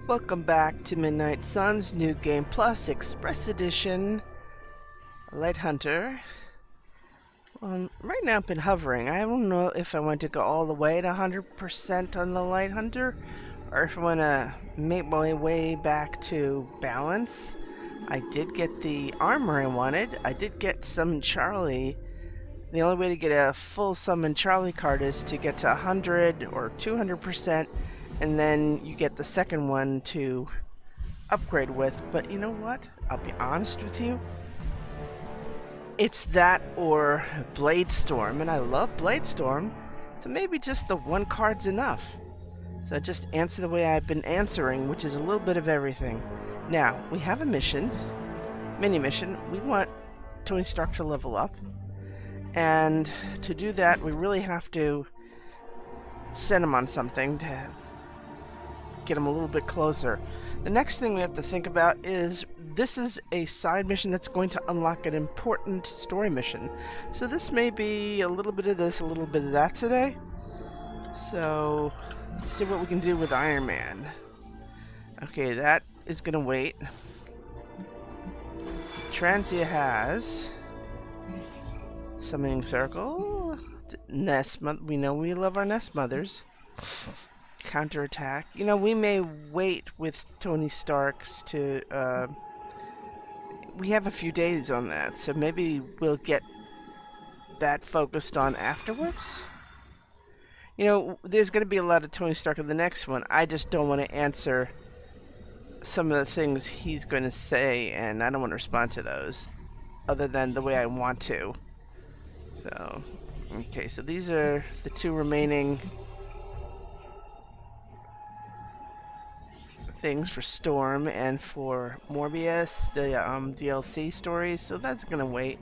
Welcome back to Midnight Suns New Game Plus Express Edition Light Hunter. Right now I've been hovering. I don't know if I want to go all the way to 100% on the Light Hunter or if I want to make my way back to balance. I did get the armor I wanted. I did get Summon Charlie. The only way to get a full Summon Charlie card is to get to 100 or 200%, and then you get the second one to upgrade with. But you know what? I'll be honest with you. It's that or Blade Storm, and I love Blade Storm, so maybe just the one card's enough. So just answer the way I've been answering, which is a little bit of everything. Now, we have a mission, mini mission. We want Tony Stark to level up, and to do that we really have to send him on something to get him a little bit closer. The next thing we have to think about is this is a side mission that's going to unlock an important story mission. So this may be a little bit of this, a little bit of that today. So let's see what we can do with Iron Man. Okay, that is gonna wait. Transia has Summoning Circle, Nest Mother. We know we love our Nest Mothers. Counterattack. You know, we may wait with Tony Stark's to we have a few days on that, so maybe we'll get that focused on afterwards. You know, there's going to be a lot of Tony Stark in the next one. I just don't want to answer some of the things he's going to say, and I don't want to respond to those other than the way I want to. So, okay, so these are the two remaining things for Storm and for Morbius, the DLC stories, so that's gonna wait.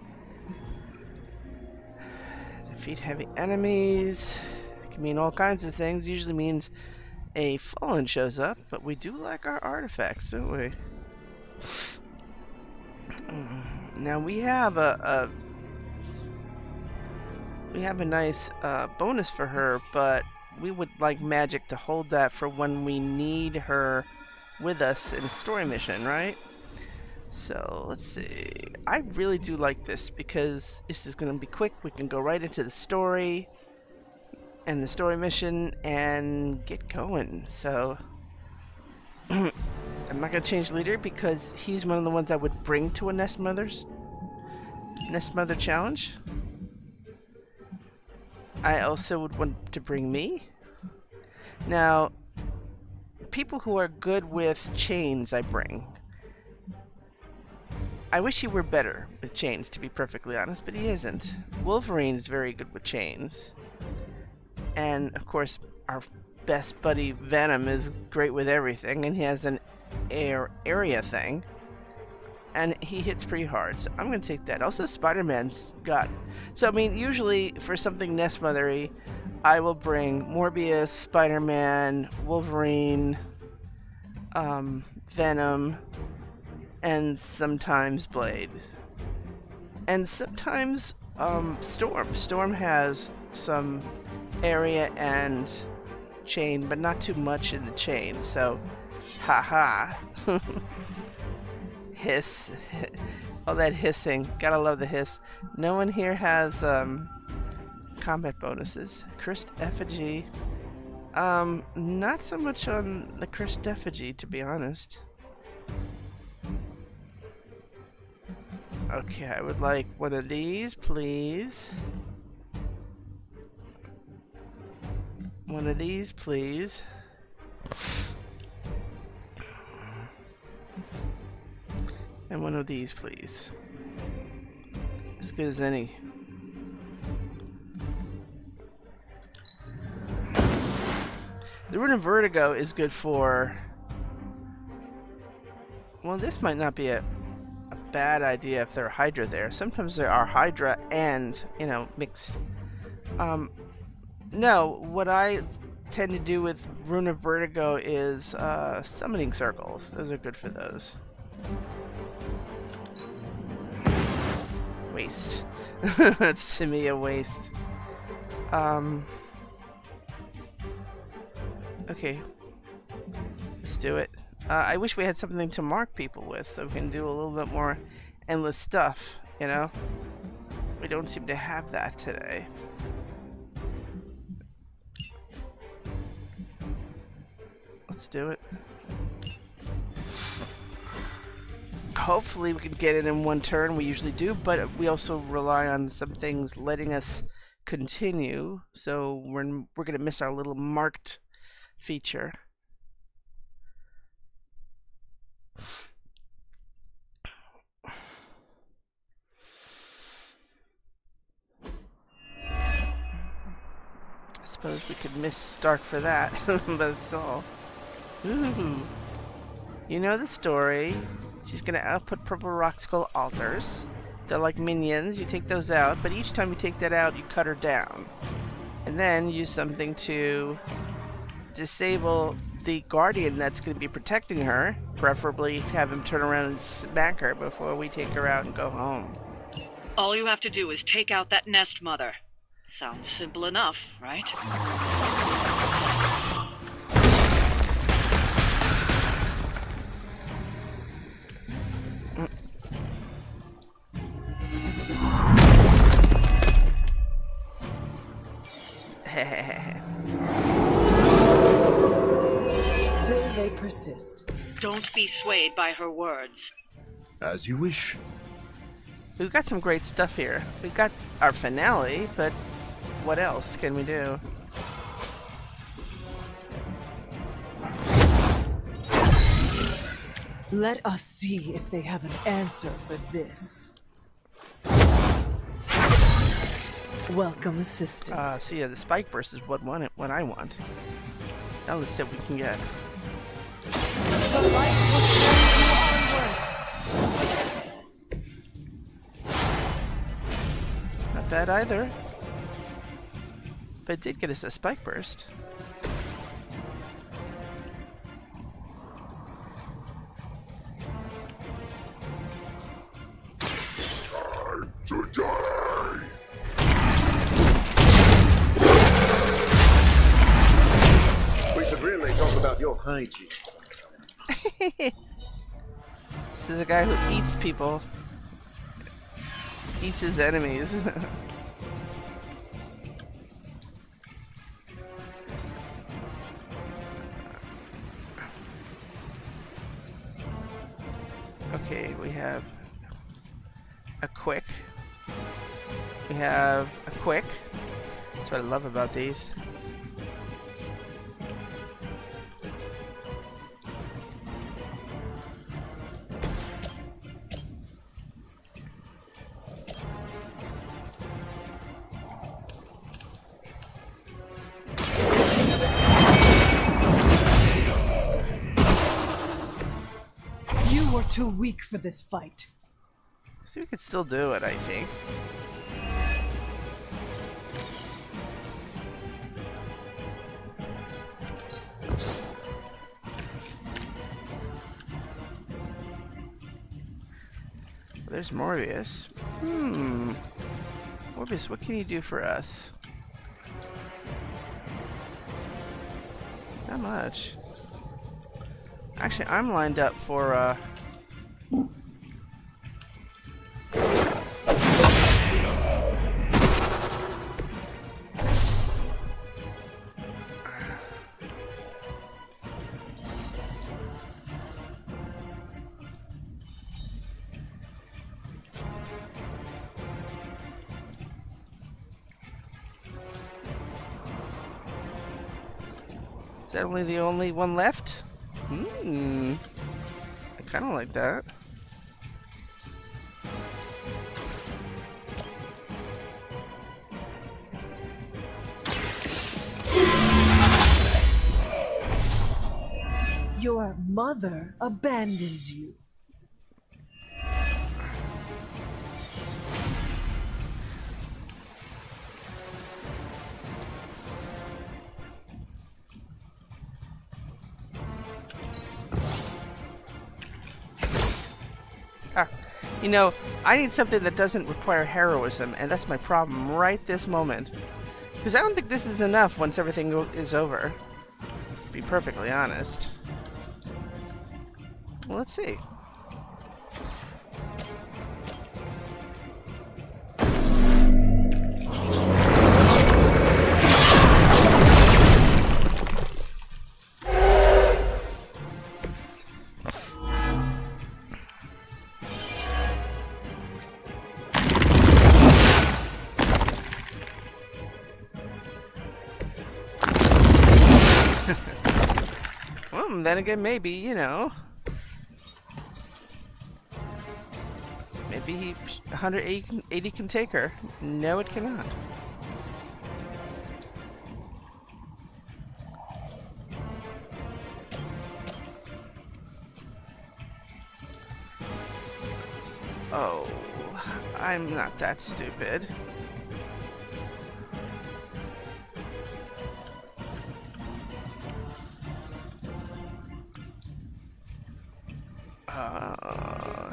Defeat heavy enemies. It can mean all kinds of things. Usually means a fallen shows up, but we do like our artifacts, don't we? Now we have a nice bonus for her, but we would like Magic to hold that for when we need her with us in a story mission, right? So let's see. I really do like this because this is going to be quick. We can go right into the story and the story mission and get going. So I'm not going to change leader because he's one of the ones I would bring to a Nest Mother challenge. I also would want to bring me. Now, people who are good with chains I bring. I wish he were better with chains, to be perfectly honest, but he isn't. Wolverine is very good with chains. And, of course, our best buddy Venom is great with everything, and he has an area thing. And he hits pretty hard, so I'm going to take that. Also, Spider-Man's got... So, I mean, usually for something Nest Mothery, I will bring Morbius, Spider-Man, Wolverine, Venom, and sometimes Blade. And sometimes Storm. Storm has some area and chain, but not too much in the chain, so haha. Hiss. All that hissing. Gotta love the hiss. No one here has combat bonuses. Cursed Effigy. Not so much on the Cursed Effigy, to be honest. Okay, I would like one of these, please. One of these, please. And one of these, please. As good as any. The Rune of Vertigo is good for... Well, this might not be a bad idea if there are Hydra there. Sometimes there are Hydra and, you know, mixed. No, what I tend to do with Rune of Vertigo is summoning circles. Those are good for those. Waste. That's to me a waste. Okay. Let's do it. I wish we had something to mark people with so we can do a little bit more endless stuff, you know? We don't seem to have that today. Let's do it. Hopefully we can get it in one turn. We usually do, but we also rely on some things letting us continue, so we're going to miss our little marked feature. I suppose we could miss start for that, but it's all. Ooh. You know the story. She's going to output purple rock skull altars. They're like minions. You take those out, but each time you take that out, you cut her down. And then use something to disable the guardian that's going to be protecting her. Preferably have him turn around and smack her before we take her out and go home. All you have to do is take out that nest mother. Sounds simple enough, right? Still they persist. Don't be swayed by her words. As you wish. We've got some great stuff here. We've got our finale, but what else can we do? Let us see if they have an answer for this. Welcome assistance. So yeah, the spike burst is what I want. Now let's see what we can get. The light will carry you onward. Not bad either. But it did get us a spike burst. Time to die! We should really talk about your hygiene sometime. This is a guy who eats people. Eats his enemies. Okay, we have a quick. We have a quick. That's what I love about these. You were too weak for this fight. So we could still do it, I think. There's Morbius. Morbius, what can you do for us? Not much. Actually, I'm lined up for, Is that only the only one left? I kind of like that. Your mother abandons you. You know, I need something that doesn't require heroism, and that's my problem right this moment. Because I don't think this is enough once everything is over. To be perfectly honest. Well, let's see. Well, then again, maybe, you know. Maybe 180 can take her. No, it cannot. Oh, I'm not that stupid.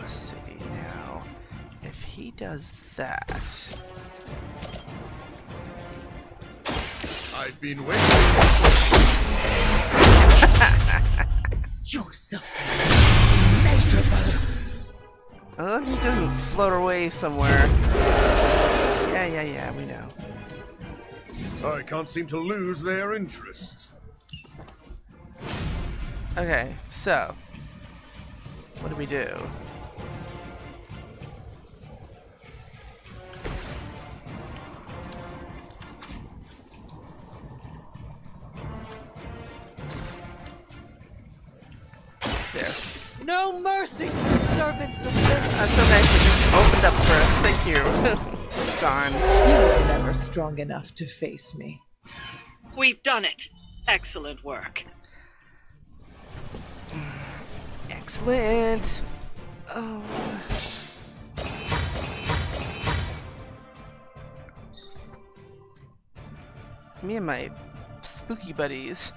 Let's see now. If he does that... I've been waiting. You're so miserable. I love he doesn't float away somewhere. Yeah, we know. I can't seem to lose their interest. Okay, so... what do we do? There. No mercy, servants of Lilin. That's so nice you just opened up for us. Thank you. She's gone. You were never strong enough to face me. We've done it. Excellent work. Excellent. Oh. Me and my spooky buddies.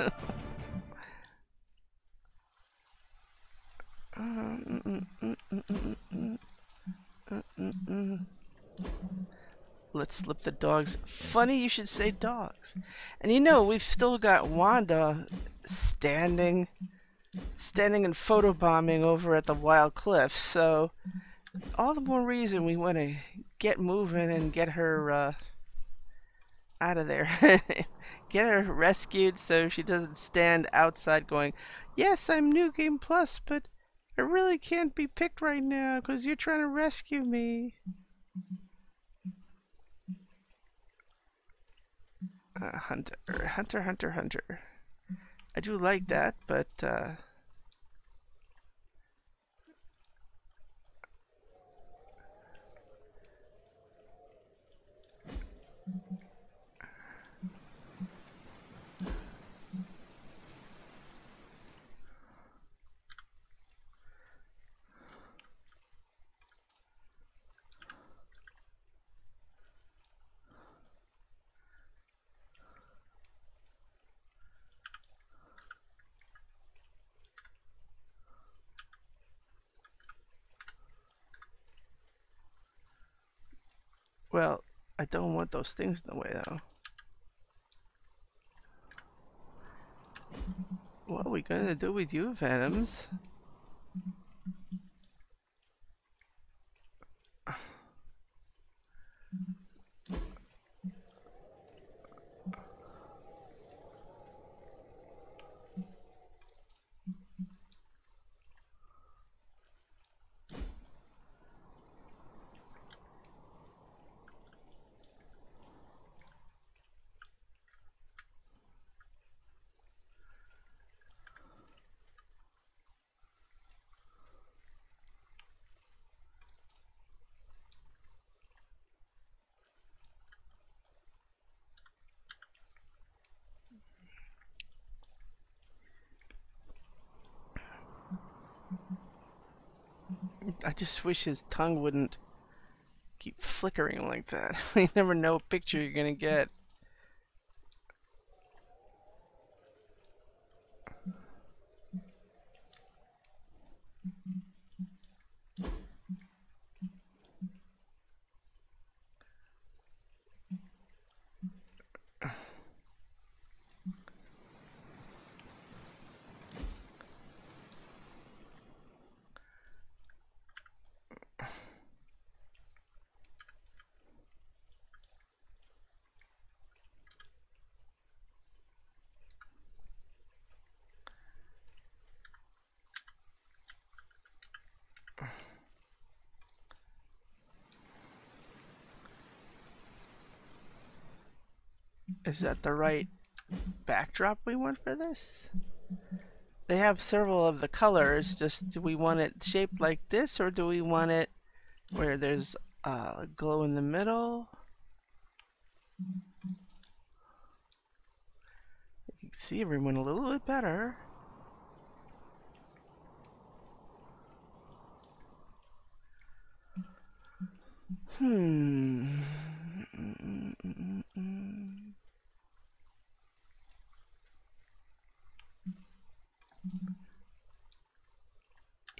Let's slip the dogs. Funny you should say dogs. And you know, we've still got Wanda standing and photobombing over at the Wild Cliffs, so all the more reason we want to get moving and get her out of there. Get her rescued so she doesn't stand outside going, yes, I'm New Game Plus, but I really can't be picked right now because you're trying to rescue me. Hunter. I do like that, but well, I don't want those things in the way, though. What are we gonna do with you, Venoms? I just wish his tongue wouldn't keep flickering like that. You never know what picture you're gonna get. Is that the right backdrop we want for this? They have several of the colors. Just do we want it shaped like this, or do we want it where there's glow in the middle? You can see everyone a little bit better.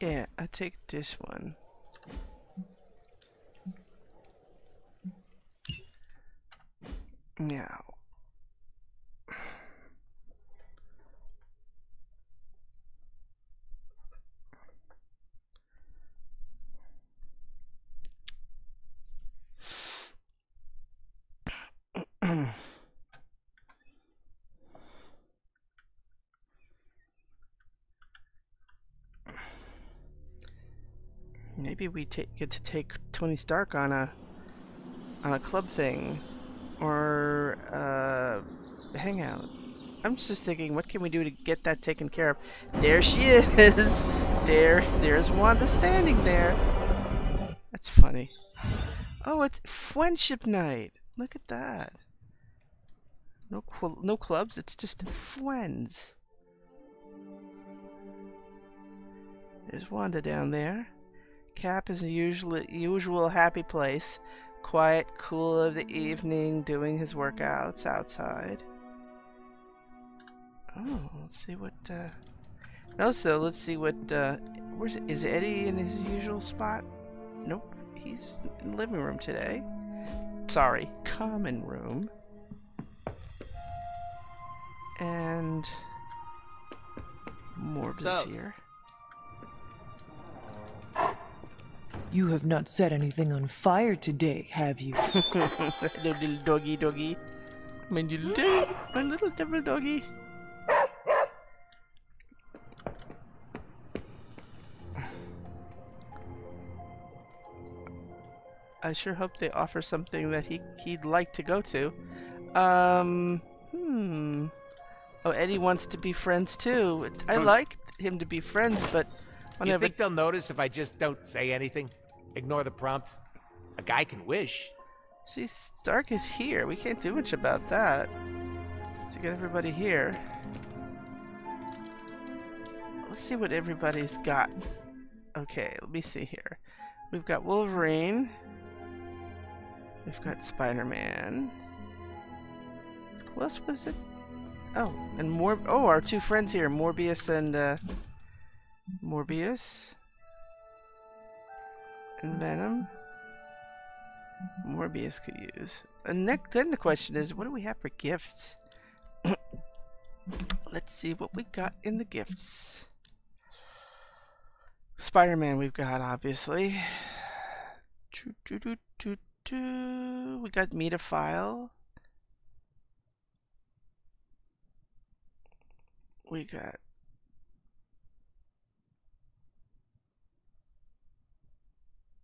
Yeah, I take this one. Now. Maybe we get to take Tony Stark on a club thing, or hangout. I'm just thinking, what can we do to get that taken care of? There she is. There's Wanda standing there. That's funny. Oh, it's friendship night. Look at that. No clubs. It's just friends. There's Wanda down there. Cap is a usual happy place. Quiet, cool of the evening, doing his workouts outside. Oh, let's see what, also, let's see what, is Eddie in his usual spot? Nope, he's in the living room today. Sorry, common room. And Morbus here. You have not set anything on fire today, have you? Hello, little doggy. My little devil doggy. I sure hope they offer something that he'd like to go to. Oh, Eddie wants to be friends too. I like him to be friends, but You think they'll notice if I just don't say anything? Ignore the prompt? A guy can wish. See, Stark is here. We can't do much about that. Let's get everybody here. Let's see what everybody's got. Okay, let me see here. We've got Wolverine. We've got Spider-Man. Who else was it? Oh, and our two friends here, Morbius and Morbius. And Venom. Morbius could use. And then the question is, what do we have for gifts? Let's see what we got in the gifts. Spider-Man we've got, obviously. We got Metafile. We got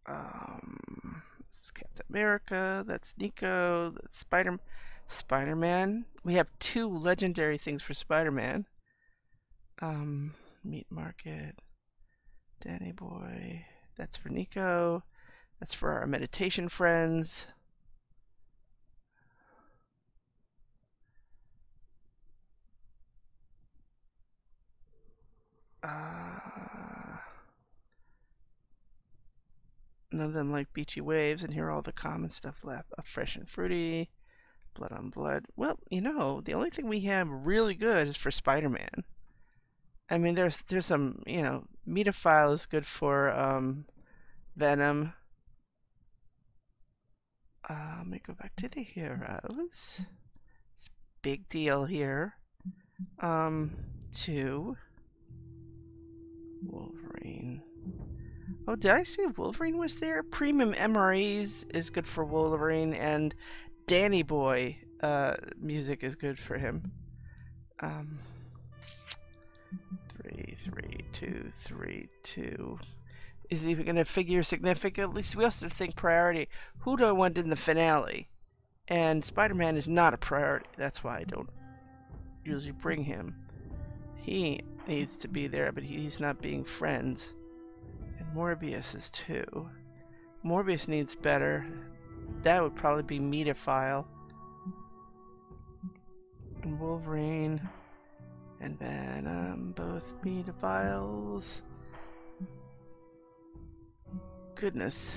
that's Captain America, that's Nico, that's Spider-Man. We have 2 legendary things for Spider-Man. Meat Market, Danny Boy, that's for Nico, that's for our meditation friends. None of them like beachy waves, and here are all the common stuff left. Fresh and fruity, blood on blood. Well, you know, the only thing we have really good is for Spider-Man. I mean, there's some, you know, Metafile is good for Venom. Let me go back to the heroes. It's a big deal here. 2. Wolverine. Oh, did I say Wolverine was there? Premium MREs is good for Wolverine, and Danny Boy music is good for him. 3, 3, 2, 3, 2. Is he going to figure significantly? So we also have to think priority. Who do I want in the finale? And Spider-Man is not a priority. That's why I don't usually bring him. He needs to be there, but he's not being friends. And Morbius is too. Morbius needs better. That would probably be Metaphile. And Wolverine and Venom, both Metaphiles. Goodness.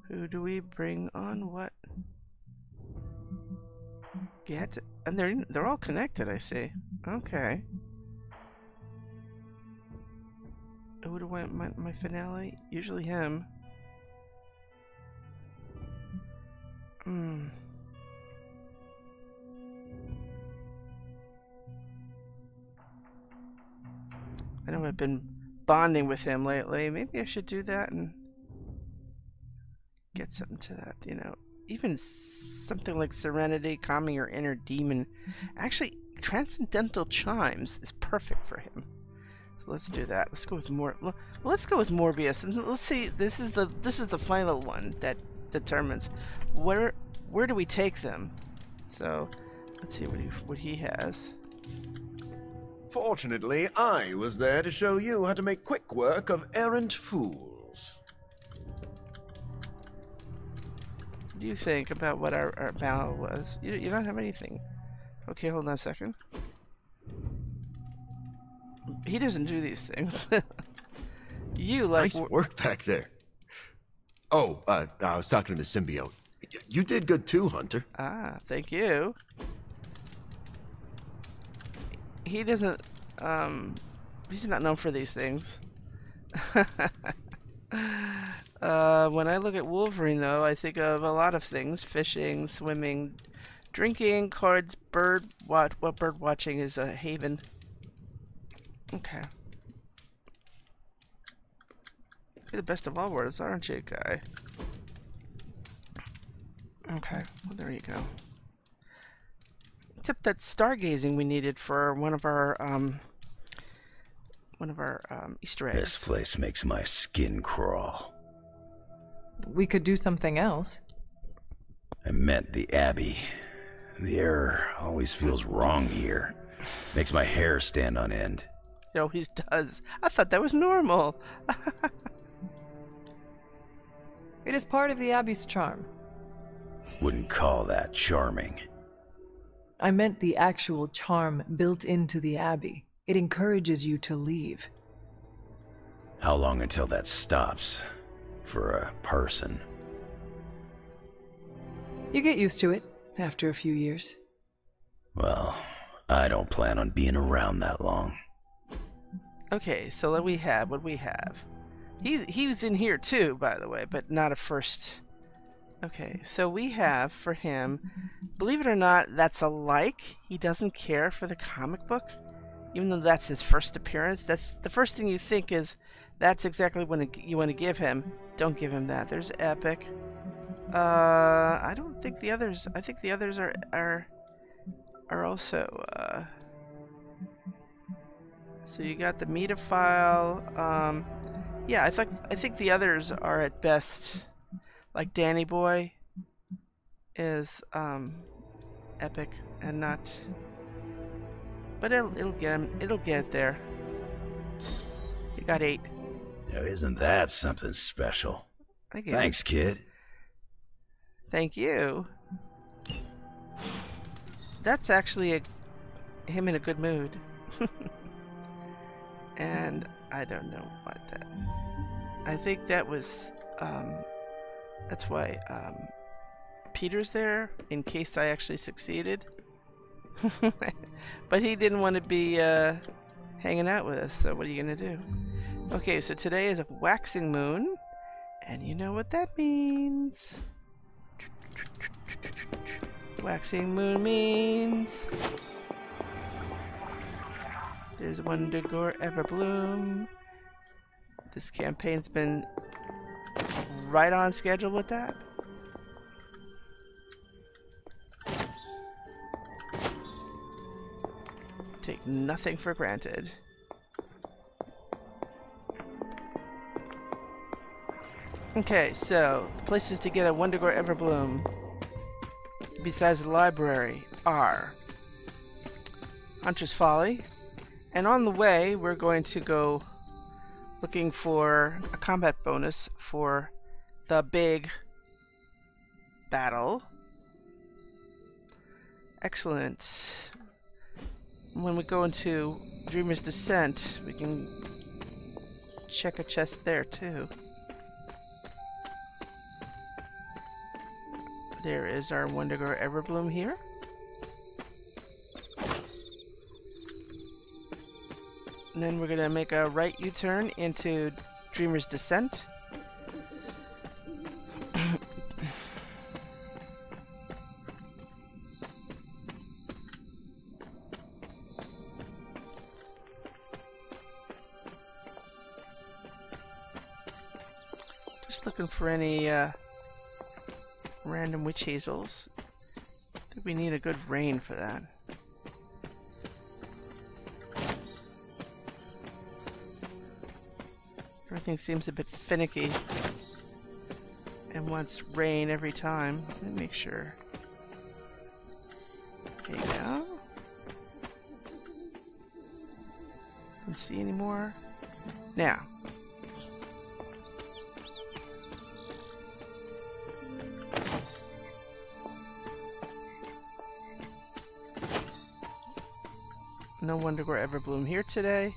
Who do we bring on what? Get, and they're all connected, I see. Okay. Who would want my finale? Usually him. I know I've been bonding with him lately. Maybe I should do that and get something to that, you know. Even something like Serenity, calming your inner demon. Actually, Transcendental Chimes is perfect for him. So let's do that. Let's go with let's go with Morbius, and let's see. This is the final one that determines where do we take them. So let's see what he has. Fortunately, I was there to show you how to make quick work of errant fools. What do you think about what our battle was? You don't have anything. Okay, hold on a second. He doesn't do these things. You like... Nice work back there. Oh, I was talking to the symbiote. You did good too, Hunter. Ah, thank you. He doesn't, he's not known for these things. When I look at Wolverine, though, I think of a lot of things. Fishing, swimming, drinking, cards, bird watching is a haven. Okay. You're the best of all worlds, aren't you, guy? Okay, well, there you go. Except that stargazing we needed for one of our Easter eggs. This place makes my skin crawl. We could do something else. I meant the Abbey. The air always feels wrong here. Makes my hair stand on end. It always does. I thought that was normal. It is part of the Abbey's charm. Wouldn't call that charming. I meant the actual charm built into the Abbey. It encourages you to leave. How long until that stops? For a person? You get used to it after a few years. Well, I don't plan on being around that long. Okay, so what we have. He was in here too, by the way, but not a first. Okay, so we have for him, believe it or not, that's a like. He doesn't care for the comic book, even though that's his first appearance. That's the first thing you think is, that's exactly what you want to give him. Don't give him that. There's Epic. I don't think the others. I think the others are also. So you got the Metaphile. Yeah, I think the others are at best. Like Danny Boy is Epic and not, but it'll get him. It'll get there. You got 8. Now, isn't that something special? Thanks, kid. Thank you. That's actually him in a good mood. And I don't know what that. I think that was. That's why Peter's there, in case I actually succeeded. But he didn't want to be hanging out with us, so what are you going to do? Okay, so today is a waxing moon, and you know what that means. Waxing moon means... There's Wonder Gore Ever Bloom. This campaign's been right on schedule with that. Take nothing for granted. Okay, so the places to get a Wendigo Everbloom besides the library are Hunter's Folly, and on the way we're going to go looking for a combat bonus for the big battle. Excellent. When we go into Dreamer's Descent, we can check a chest there too. There is our Wendigo Everbloom here. And then we're going to make a right U-turn into Dreamer's Descent. Just looking for any random witch hazels. I think we need a good rain for that. Everything seems a bit finicky and wants rain every time. Let me make sure. There you go. Don't see any more. Now. No Wendigo Everbloom here today.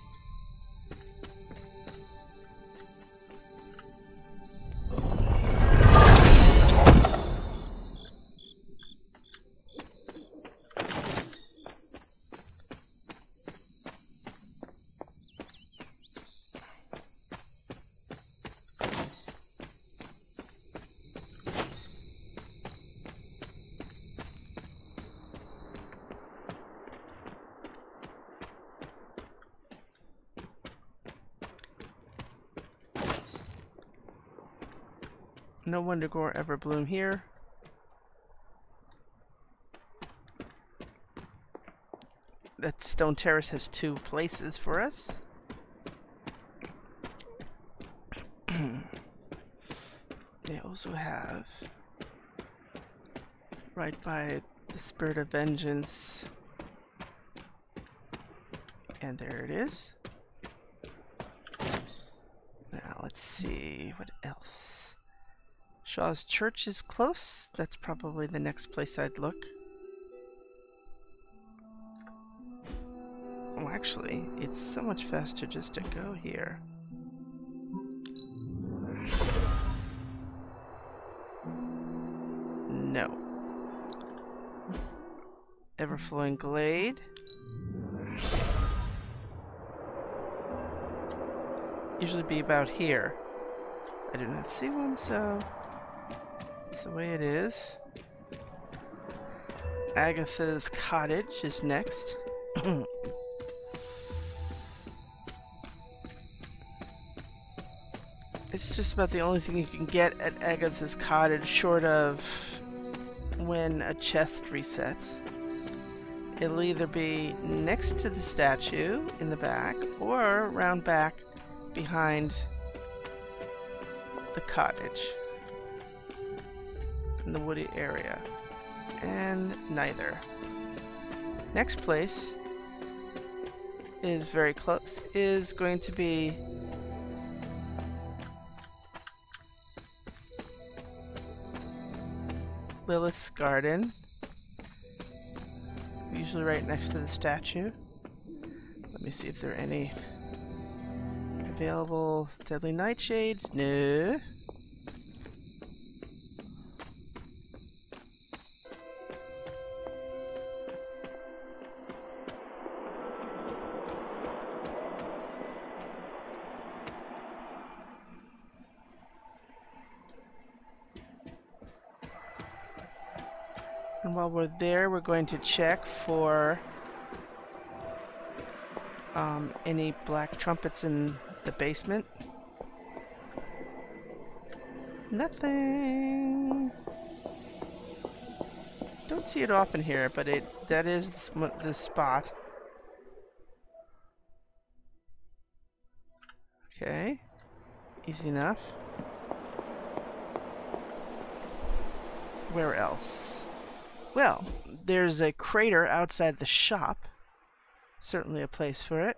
No Wendigo Everbloom here. That stone terrace has 2 places for us. They also have right by the Spirit of Vengeance. And there it is. Now let's see what else. Shaw's Church is close. That's probably the next place I'd look. Oh, actually, it's so much faster just to go here. No. Everflowing Glade. Usually be about here. I do not see one, so that's the way it is. Agatha's Cottage is next. It's just about the only thing you can get at Agatha's Cottage, short of when a chest resets. It'll either be next to the statue in the back, or round back behind the cottage in the woody area, and neither. Next place is very close, is going to be Lilith's Garden, usually right next to the statue. Let me see if there are any available deadly nightshades. No. And while we're there, we're going to check for any black trumpets in the basement. Nothing. Don't see it often here, but that is the spot. Okay, easy enough. where else? Well, there's a crater outside the shop. Certainly a place for it.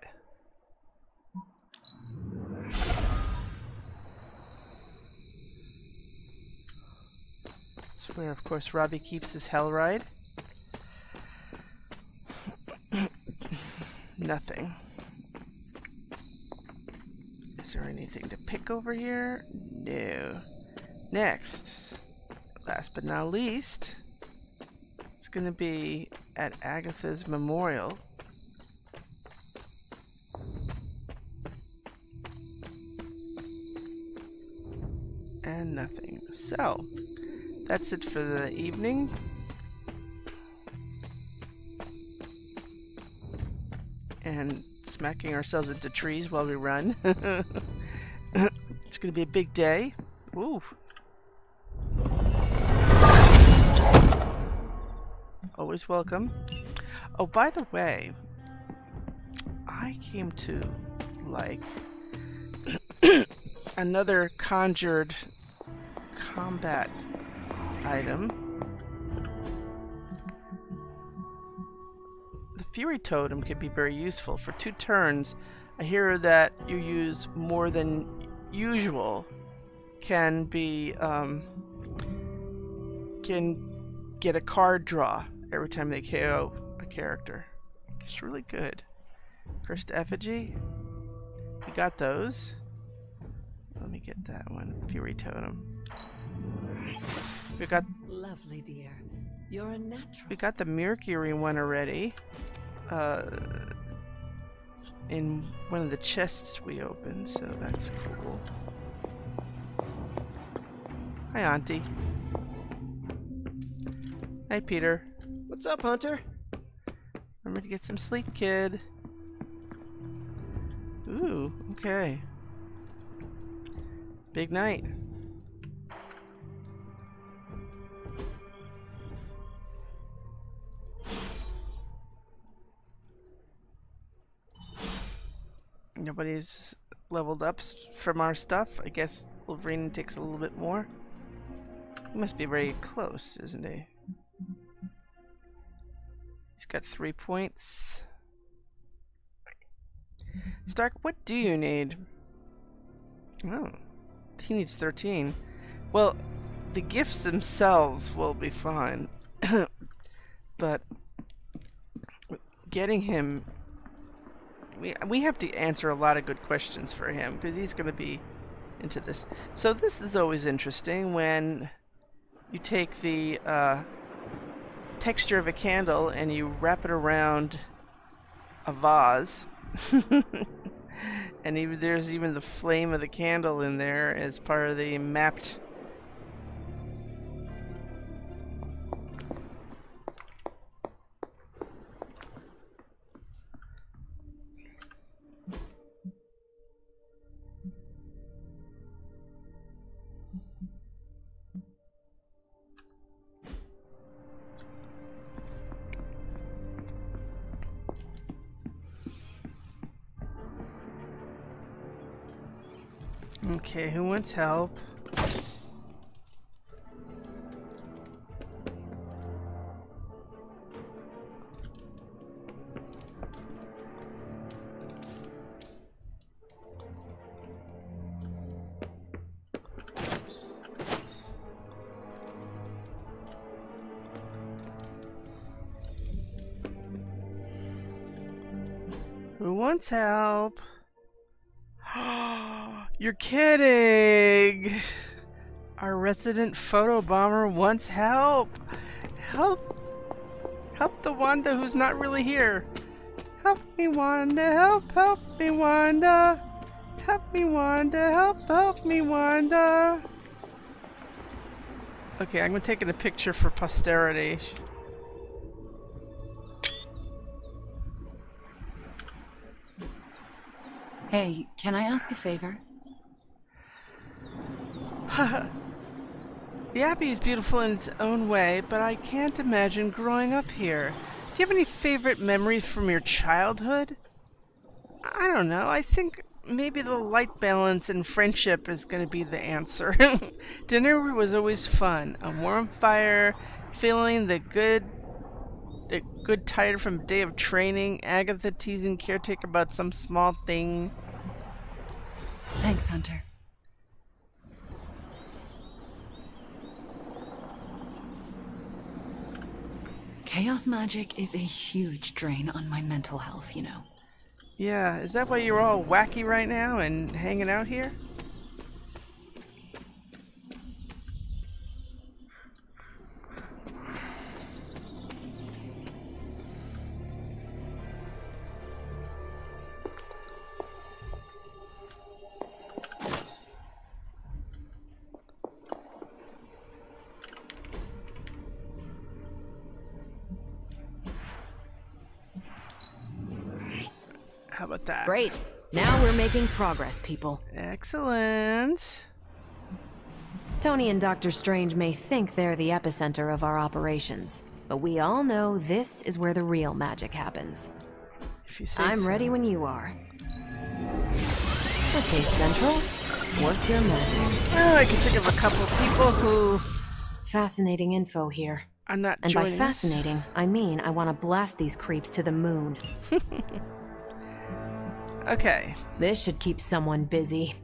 That's where, of course, Robbie keeps his hell ride. Nothing. Is there anything to pick over here? No. Next, last but not least, it's going to be at Agatha's memorial. And nothing. So, that's it for the evening. And smacking ourselves into trees while we run. It's going to be a big day. Ooh. Always welcome. Oh, by the way, I came to like another conjured combat item. The Fury Totem can be very useful. For 2 turns, I hear that you use more than usual can be can get a card draw every time they KO a character. It's really good. Cursed Effigy. We got those. Let me get that one. Fury Totem. We got Lovely, dear. You're a natural. we got the Mercury one already. In one of the chests we opened, so that's cool. Hi, Auntie. Hi, Peter. What's up, Hunter? Remember to get some sleep, kid. Ooh, okay. Big night. Nobody's leveled up from our stuff. I guess Wolverine takes a little bit more. He must be very close, isn't he? He's got 3 points. Stark, what do you need? Oh, he needs 13. Well, the gifts themselves will be fine. But getting him... We have to answer a lot of good questions for him, because he's going to be into this. So this is always interesting when you take the texture of a candle and you wrap it around a vase. And even, there's even the flame of the candle in there as part of the mapped. Okay, who wants help? Who wants help? You're kidding! Our resident photo bomber wants help! Help! Help the Wanda who's not really here! Help me, Wanda! Help me, Wanda! Help me, Wanda! Help me, Wanda! Okay, I'm taking a picture for posterity. Hey, can I ask a favor? The Abbey is beautiful in its own way, but I can't imagine growing up here. Do you have any favorite memories from your childhood? I don't know. I think maybe the light balance and friendship is going to be the answer. Dinner was always fun. A warm fire, feeling the good tired from a day of training. Agatha teasing caretaker about some small thing. Thanks, Hunter. Chaos magic is a huge drain on my mental health, you know. Yeah, is that why you're all wacky right now and hanging out here? How about that? Great. Now we're making progress, people. Excellent. Tony and Dr. Strange may think they're the epicenter of our operations, but we all know this is where the real magic happens. If you say I'm so. ready when you are. Okay, Central, work your magic. Oh, I can think of a couple of people who Fascinating info here. are not And by joining us. fascinating, I mean I want to blast these creeps to the moon. Okay. This should keep someone busy.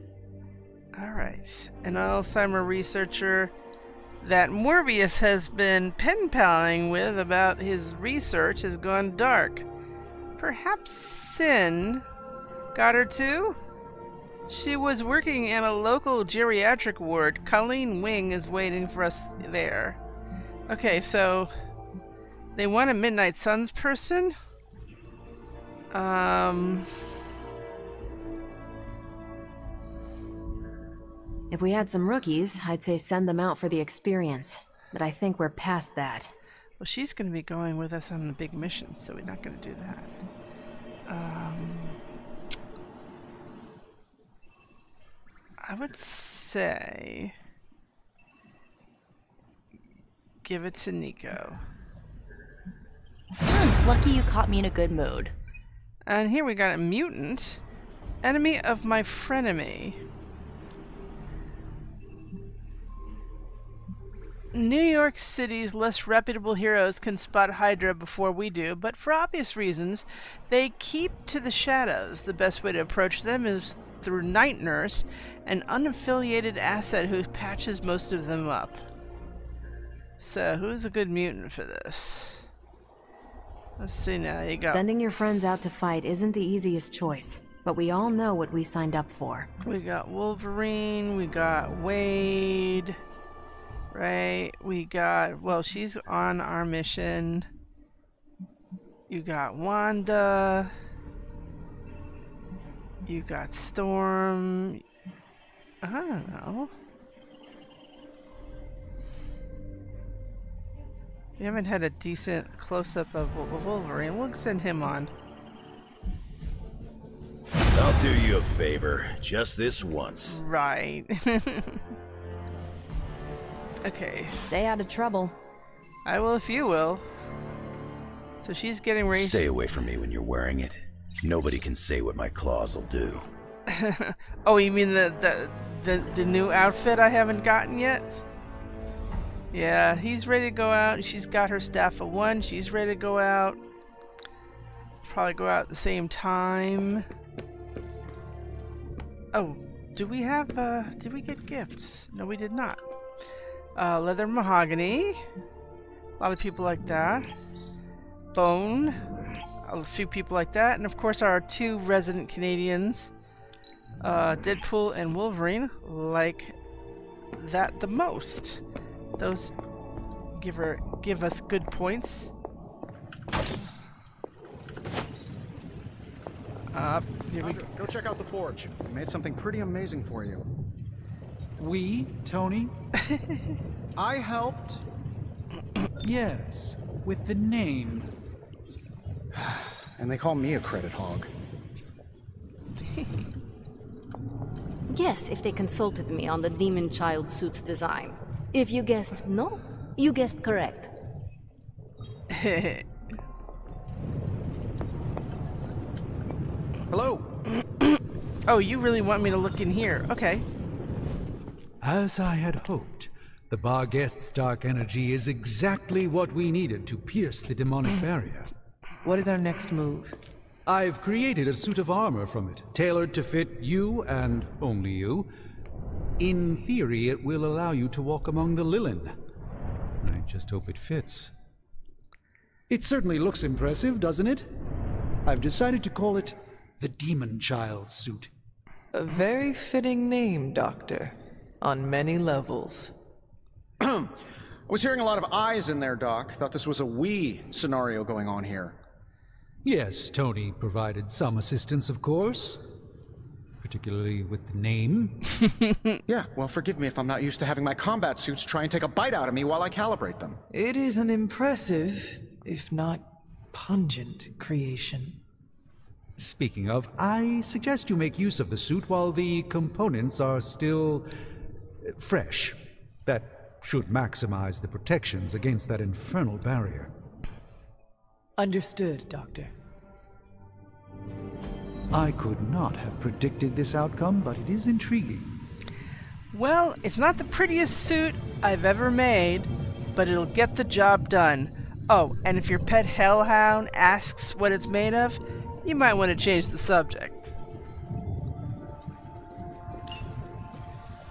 Alright. An Alzheimer researcher that Morbius has been pen paling with about his research has gone dark. Perhaps Sin got her too? She was working in a local geriatric ward. Colleen Wing is waiting for us there. Okay, so they want a Midnight Suns person? If we had some rookies, I'd say send them out for the experience. But I think we're past that. Well, she's going to be going with us on the big mission, so we're not going to do that. I would say give it to Nico. Lucky you caught me in a good mood. And here we got a mutant. Enemy of my frenemy. New York City's less reputable heroes can spot Hydra before we do, but for obvious reasons, they keep to the shadows. The best way to approach them is through Night Nurse, an unaffiliated asset who patches most of them up. So, who's a good mutant for this? Let's see now, you go. Sending your friends out to fight isn't the easiest choice, but we all know what we signed up for. We got Wolverine, we got Wade, right? We got, well, she's on our mission. You got Wanda. You got Storm. I don't know. We haven't had a decent close-up of Wolverine. We'll send him on. I'll do you a favor, just this once. Right. Okay. Stay out of trouble. I will if you will. So she's getting ready. Stay away from me when you're wearing it. Nobody can say what my claws will do. Oh, you mean the new outfit I haven't gotten yet? Yeah, he's ready to go out. She's got her staff of one. She's ready to go out. Probably go out at the same time. Oh, do we have, did we get gifts? No, we did not. Leather mahogany. A lot of people like that. Bone. A few people like that. And of course our two resident Canadians, Deadpool and Wolverine, like that the most. Those give us good points. Go check out the forge. We made something pretty amazing for you. We, Tony? I helped. Yes, with the name. And they call me a credit hog. Yes, if they consulted me on the Demonchylde suit's design. If you guessed no, you guessed correct. Hello. Oh, you really want me to look in here? Okay. As I had hoped, the bar guest's dark energy is exactly what we needed to pierce the demonic barrier. What is our next move? I've created a suit of armor from it, tailored to fit you and only you. In theory, it will allow you to walk among the Lilin. I just hope it fits. It certainly looks impressive, doesn't it? I've decided to call it the Demonchylde suit. A very fitting name, Doctor. On many levels. I was hearing a lot of eyes in there, Doc. Thought this was a we scenario going on here. Yes, Tony provided some assistance, of course. Particularly with the name. Yeah, well, forgive me if I'm not used to having my combat suits try and take a bite out of me while I calibrate them. It is an impressive, if not pungent, creation. Speaking of, I suggest you make use of the suit while the components are still fresh. That should maximize the protections against that infernal barrier. Understood, Doctor. I could not have predicted this outcome, but it is intriguing. Well, it's not the prettiest suit I've ever made, but it'll get the job done. Oh, and if your pet hellhound asks what it's made of, you might want to change the subject.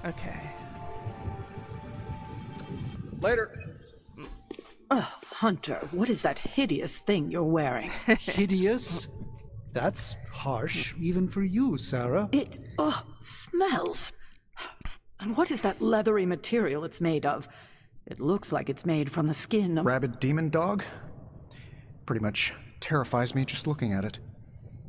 Okay. Later. Oh, Hunter, what is that hideous thing you're wearing? Hideous? That's harsh, even for you, Sarah. It, smells. And what is that leathery material it's made of? It looks like it's made from the skin of... Rabid demon dog? Pretty much terrifies me just looking at it.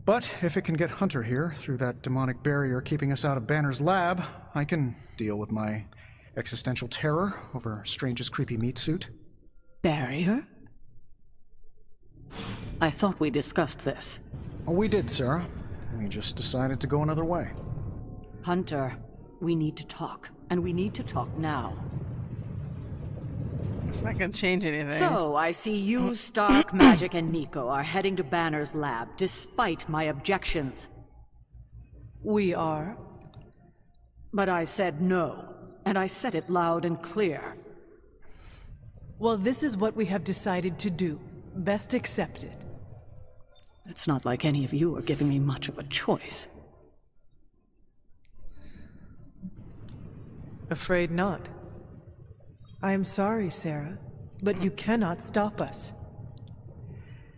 But if it can get Hunter here through that demonic barrier keeping us out of Banner's lab, I can deal with my existential terror over Strange's creepy meat suit. Barrier? I thought we discussed this. Oh, we did, Sarah. We just decided to go another way. Hunter, we need to talk, and we need to talk now. It's not gonna change anything. So, I see you, Stark, Magic, and Miko are heading to Banner's lab, despite my objections. We are. But I said no, and I said it loud and clear. Well, this is what we have decided to do. Best accept it. It's not like any of you are giving me much of a choice. Afraid not. I am sorry, Sarah, but you cannot stop us.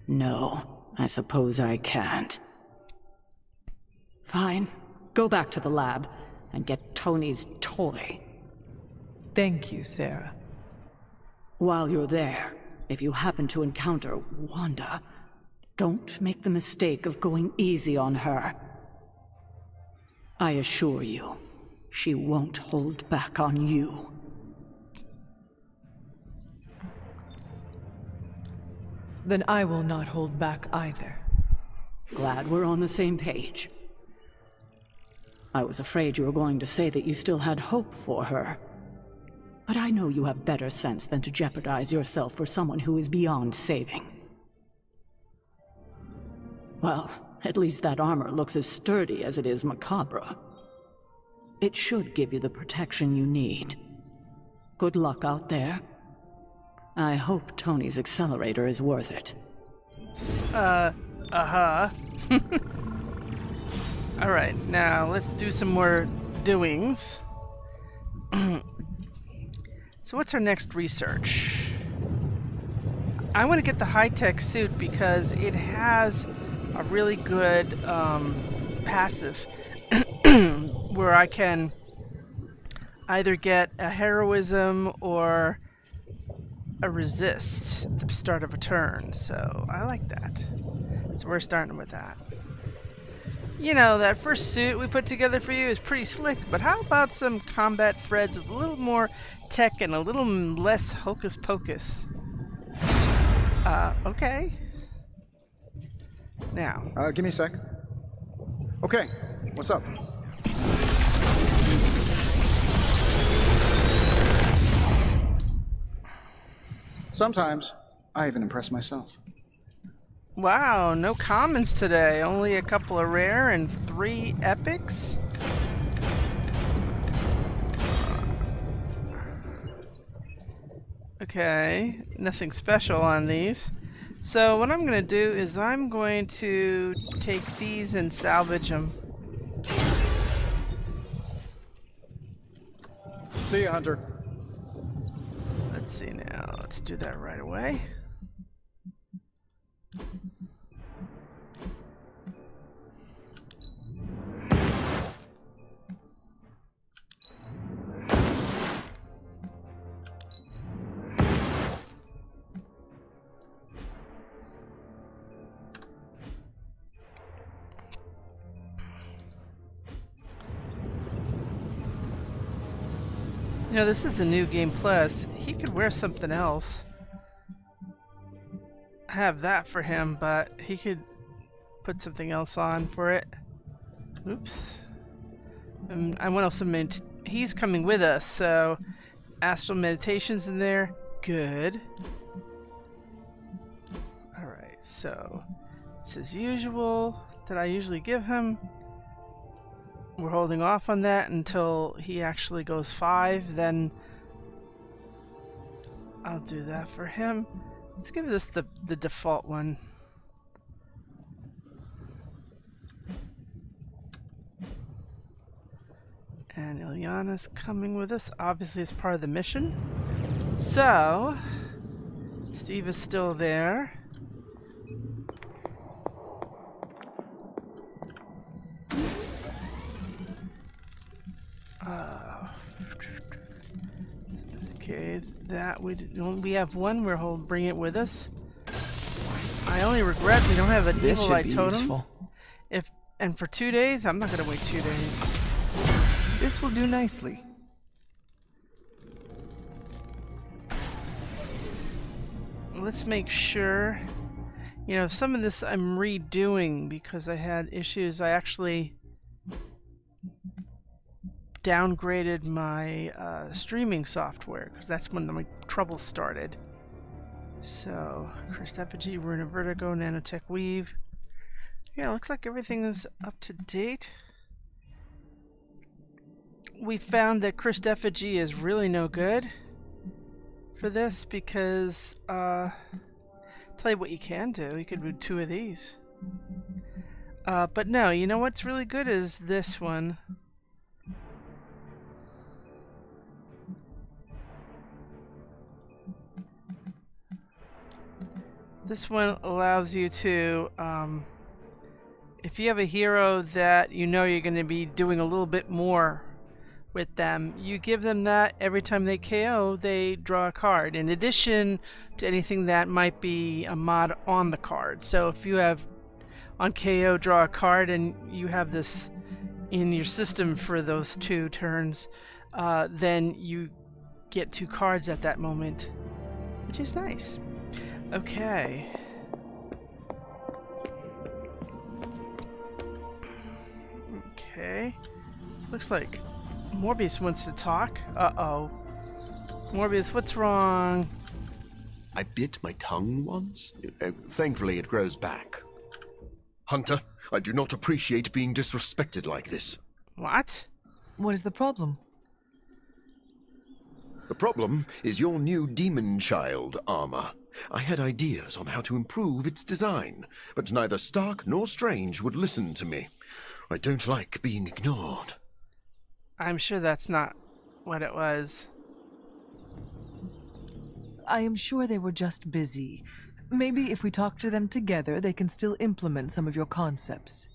No, I suppose I can't. Fine. Go back to the lab and get Tony's toy. Thank you, Sarah. While you're there, if you happen to encounter Wanda, don't make the mistake of going easy on her. I assure you, she won't hold back on you. Then I will not hold back either. Glad we're on the same page. I was afraid you were going to say that you still had hope for her. But I know you have better sense than to jeopardize yourself for someone who is beyond saving. Well, at least that armor looks as sturdy as it is macabre. It should give you the protection you need. Good luck out there. I hope Tony's accelerator is worth it. Uh-huh. Alright, now let's do some more doings. So what's our next research? I want to get the high-tech suit because it has a really good passive where I can either get a heroism or a resist at the start of a turn, so I like that. So we're starting with that. You know, that first suit we put together for you is pretty slick, but how about some combat threads with a little more tech and a little less hocus pocus? Okay. Now. Give me a sec. Okay, what's up? Sometimes, I even impress myself. Wow, no commons today. Only a couple of rare and 3 epics. Okay, nothing special on these. So what I'm going to do is I'm going to take these and salvage them. See ya, Hunter. Let's see now. Let's do that right away. You know, this is a new game plus. He could wear something else. I have that for him, but he could put something else on for it. Oops. I want also he's coming with us, so astral meditation's in there. Good. Alright, so it's as usual that I usually give him. We're holding off on that until he actually goes 5, then I'll do that for him. Let's give this the default one. And Ilyana's coming with us, obviously as part of the mission. So, Steve is still there. Okay, that we have one. We'll bring it with us. I only regret we don't have an evil light totem. And for 2 days, I'm not gonna wait 2 days. This will do nicely. Let's make sure. You know, some of this I'm redoing because I had issues. I actually downgraded my streaming software because that's when my trouble started. So, Cursed Effigy, Rune of Vertigo, Nanotech Weave. Yeah, looks like everything is up to date. We found that Cursed Effigy is really no good for this because, tell you what you can do. You could do 2 of these. But no, you know what's really good is this one. This one allows you to, if you have a hero that you know you're going to be doing a little bit more with them, you give them that. Every time they KO, they draw a card, in addition to anything that might be a mod on the card. So if you have on KO draw a card and you have this in your system for those 2 turns, then you get 2 cards at that moment, which is nice. Okay. Okay. Looks like Morbius wants to talk. Uh-oh. Morbius, what's wrong? I bit my tongue once. Thankfully, it grows back. Hunter, I do not appreciate being disrespected like this. What? What is the problem? The problem is your new Demonchylde armor. I had ideas on how to improve its design, but neither Stark nor Strange would listen to me. I don't like being ignored. I'm sure that's not what it was. I am sure they were just busy. Maybe if we talk to them together, they can still implement some of your concepts.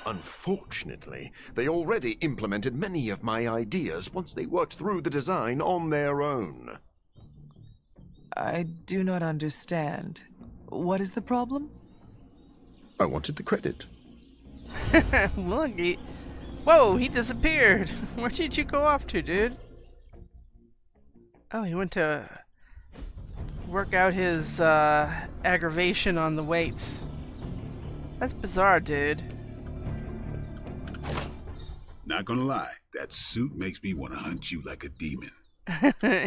Unfortunately, they already implemented many of my ideas once they worked through the design on their own. I do not understand. What is the problem? I wanted the credit. Look, whoa, he disappeared. Where did you go off to, dude? Oh, he went to work out his aggravation on the weights. That's bizarre, dude. Not gonna lie, that suit makes me want to hunt you like a demon.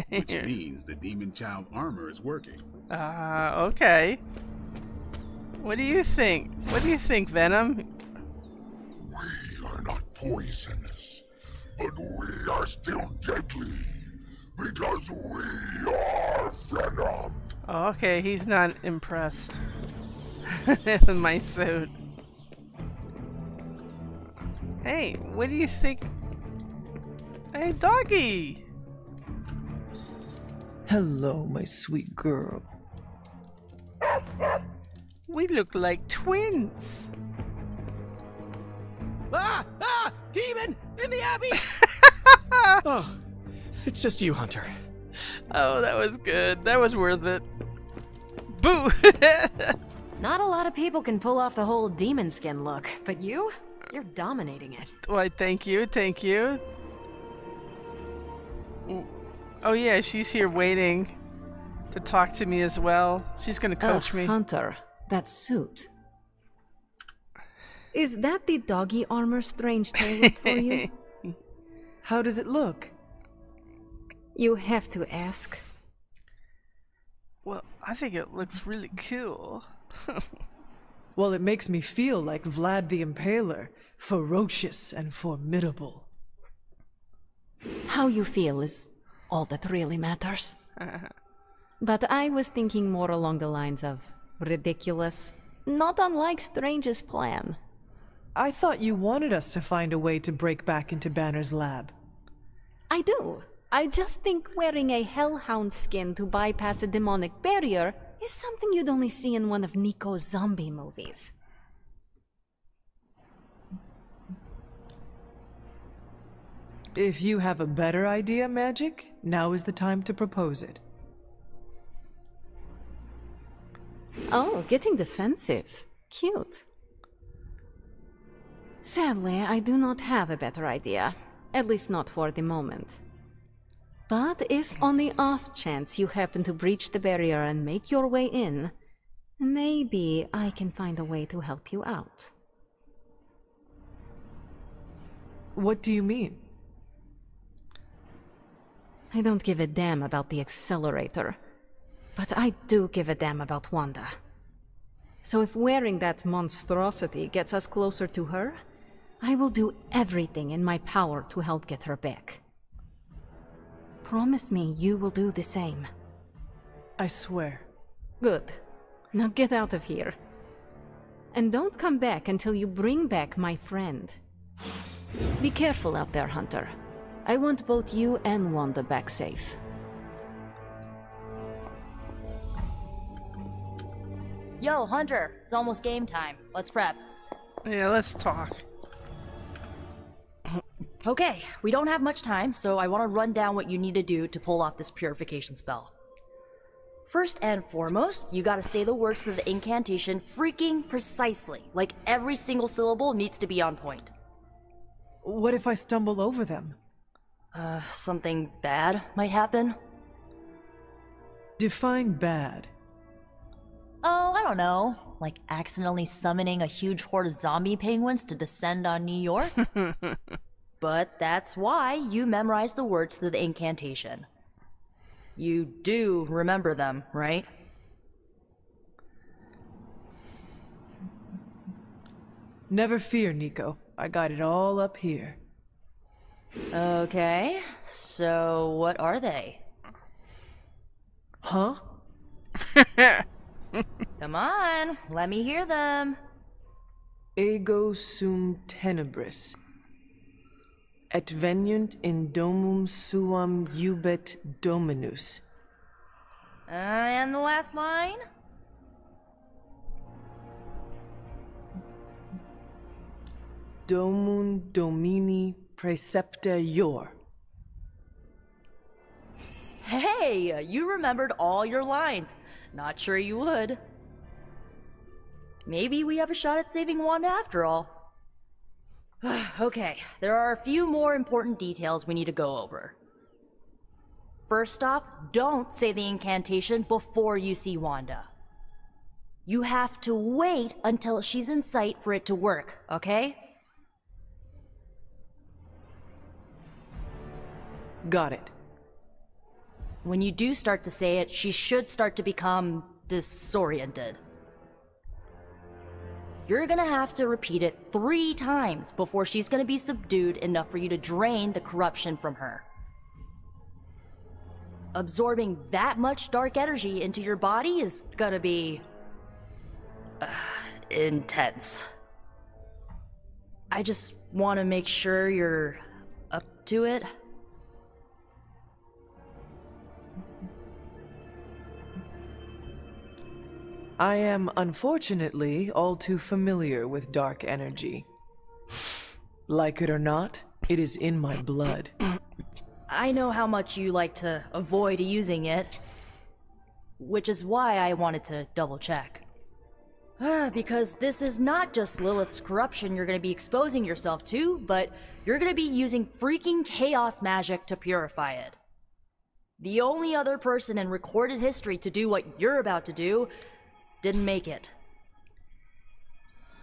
Which means the Demonchylde armor is working. Okay. What do you think? What do you think, Venom? We are not poisonous, but we are still deadly because we are Venom. Oh, okay, he's not impressed with my suit. Hey, what do you think? Hey, doggy! Hello, my sweet girl. We look like twins. Ah! Ah! Demon! In the Abbey! Oh, it's just you, Hunter. Oh, that was good. That was worth it. Boo! Not a lot of people can pull off the whole demon skin look, but you're dominating it. Why, thank you, thank you. Oh yeah, she's here waiting to talk to me as well. She's gonna coach me. Hunter, that suit. Is that the doggy armor Strange tailored for you? How does it look? You have to ask. Well, I think it looks really cool. Well, it makes me feel like Vlad the Impaler, ferocious and formidable. How you feel is all that really matters. But I was thinking more along the lines of ridiculous, not unlike Strange's plan. I thought you wanted us to find a way to break back into Banner's lab. I do. I just think wearing a hellhound skin to bypass a demonic barrier is something you'd only see in one of Nico's zombie movies. If you have a better idea, Magic, now is the time to propose it. Oh, getting defensive. Cute. Sadly, I do not have a better idea. At least not for the moment. But if on the off chance you happen to breach the barrier and make your way in, maybe I can find a way to help you out. What do you mean? I don't give a damn about the accelerator, but I do give a damn about Wanda. So if wearing that monstrosity gets us closer to her, I will do everything in my power to help get her back. Promise me you will do the same. I swear. Good. Now get out of here. And don't come back until you bring back my friend. Be careful out there, Hunter. I want both you and Wanda back safe. Yo, Hunter, it's almost game time. Let's prep. Yeah, let's talk. Okay, we don't have much time, so I want to run down what you need to do to pull off this purification spell. First and foremost, you gotta say the words to the incantation freaking precisely. Like every single syllable needs to be on point. What if I stumble over them? Something bad might happen. Define bad. Oh, I don't know. Like accidentally summoning a huge horde of zombie penguins to descend on New York? But that's why you memorize the words to the incantation. You do remember them, right? Never fear, Nico. I got it all up here. Okay, so what are they? Huh? Come on, let me hear them. Ego sum tenebris. Et veniunt in domum suam jubet dominus. And the last line? Domum domini precepta ior. Hey, you remembered all your lines. Not sure you would. Maybe we have a shot at saving Wanda after all. Okay, there are a few more important details we need to go over. First off, don't say the incantation before you see Wanda. You have to wait until she's in sight for it to work, okay? Got it. When you do start to say it, she should start to become disoriented. you're gonna have to repeat it 3 times before she's gonna be subdued enough for you to drain the corruption from her. Absorbing that much dark energy into your body is gonna be... intense. I just want to make sure you're up to it. I am unfortunately all too familiar with dark energy. Like it or not, it is in my blood. I know how much you like to avoid using it, which is why I wanted to double check. Because this is not just Lilith's corruption you're going to be exposing yourself to, but you're going to be using freaking chaos magic to purify it. The only other person in recorded history to do what you're about to do didn't make it.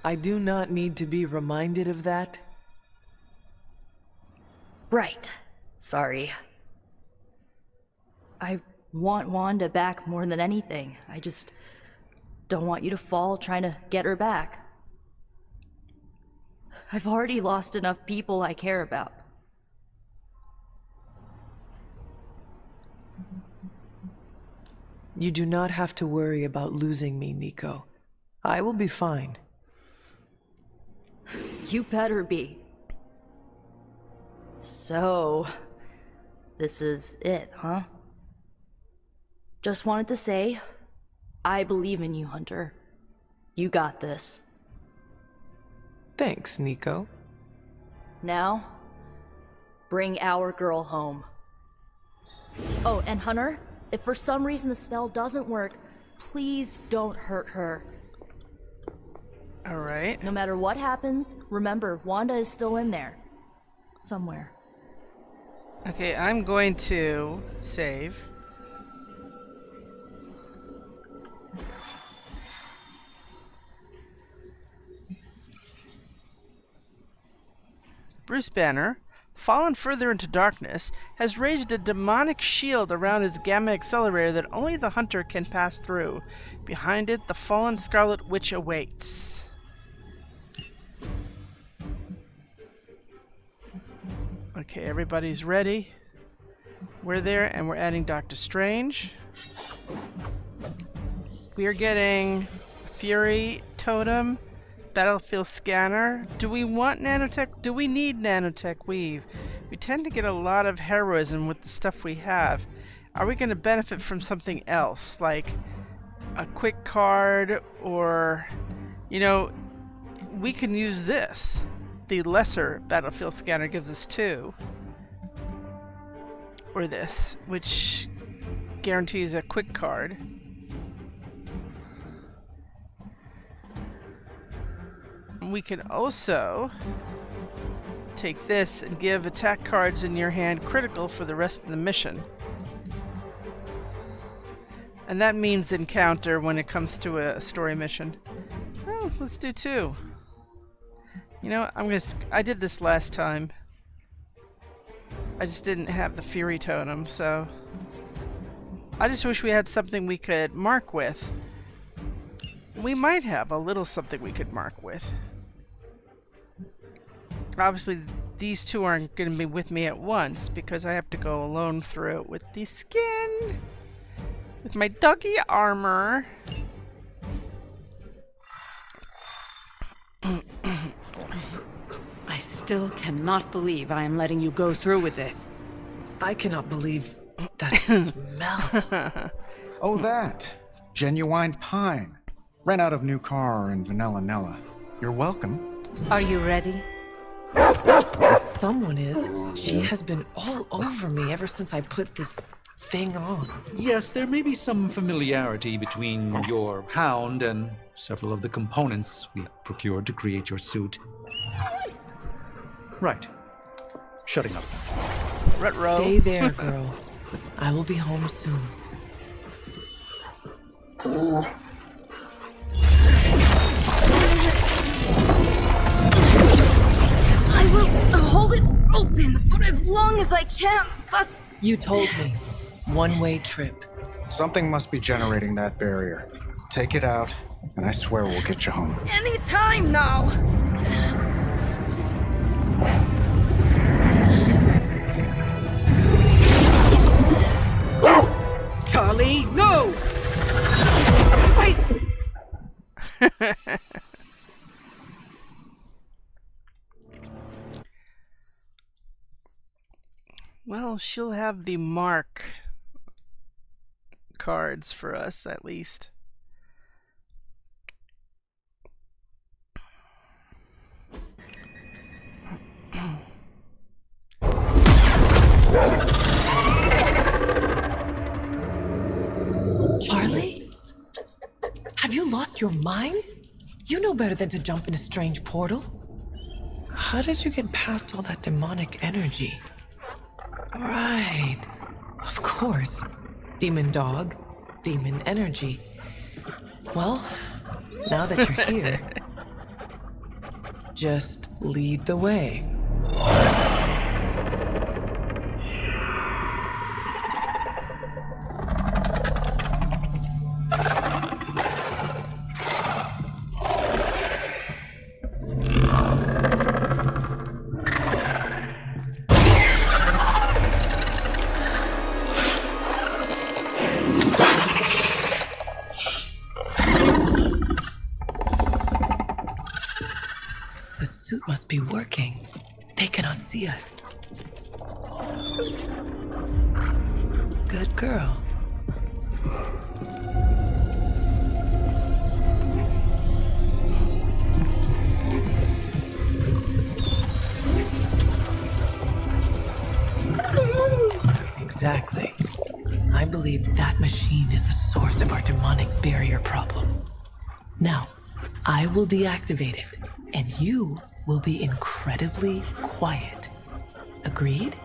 I do not need to be reminded of that. Right. Sorry. I want Wanda back more than anything. I just don't want you to fall trying to get her back. I've already lost enough people I care about. You do not have to worry about losing me, Miko. I will be fine. You better be. So, this is it, huh? Just wanted to say, I believe in you, Hunter. You got this. Thanks, Nico. Now, bring our girl home. Oh, and Hunter, if for some reason the spell doesn't work, please don't hurt her. Alright. No matter what happens, remember, Wanda is still in there. Somewhere. Okay, I'm going to save. Bruce Banner, fallen further into darkness, has raised a demonic shield around his Gamma Accelerator that only the Hunter can pass through. Behind it, the fallen Scarlet Witch awaits. Okay, everybody's ready. We're there, and we're adding Doctor Strange. We are getting Fury Totem, Battlefield Scanner. Do we want nanotech? Do we need nanotech weave? We tend to get a lot of heroism with the stuff we have. Are we going to benefit from something else, like a quick card, or, you know, we can use this. The lesser Battlefield Scanner gives us 2. Or this, which guarantees a quick card. We can also take this and give attack cards in your hand critical for the rest of the mission. And that means encounter when it comes to a story mission. Oh, let's do 2. You know, I did this last time. I just didn't have the Fury Totem, so I just wish we had something we could mark with. We might have a little something we could mark with. Obviously, these 2 aren't going to be with me at once because I have to go alone through it with the skin. With my doggy armor. I still cannot believe I am letting you go through with this. I cannot believe that smell. Oh, that. Genuine pine. Ran out of new car and vanilla Nella. You're welcome. Are you ready? Someone is. She has been all over me ever since I put this thing on. Yes, there may be some familiarity between your hound and several of the components we procured to create your suit. Right. Shutting up. Retro. Stay there, girl. I will be home soon. I will hold it open for as long as I can, but... You told me. One-way trip. Something must be generating that barrier. Take it out, and I swear we'll get you home. Anytime now! Charlie, no! Wait! Well, she'll have the mark cards for us, at least. Charlie? Have you lost your mind? You know better than to jump in a strange portal. How did you get past all that demonic energy? Right. Of course. Demon dog, demon energy. Well, now that you're here, just lead the way. Must be working. They cannot see us. Good girl. Exactly. I believe that machine is the source of our demonic barrier problem. Now, I will deactivate it, and you will be incredibly quiet. Agreed?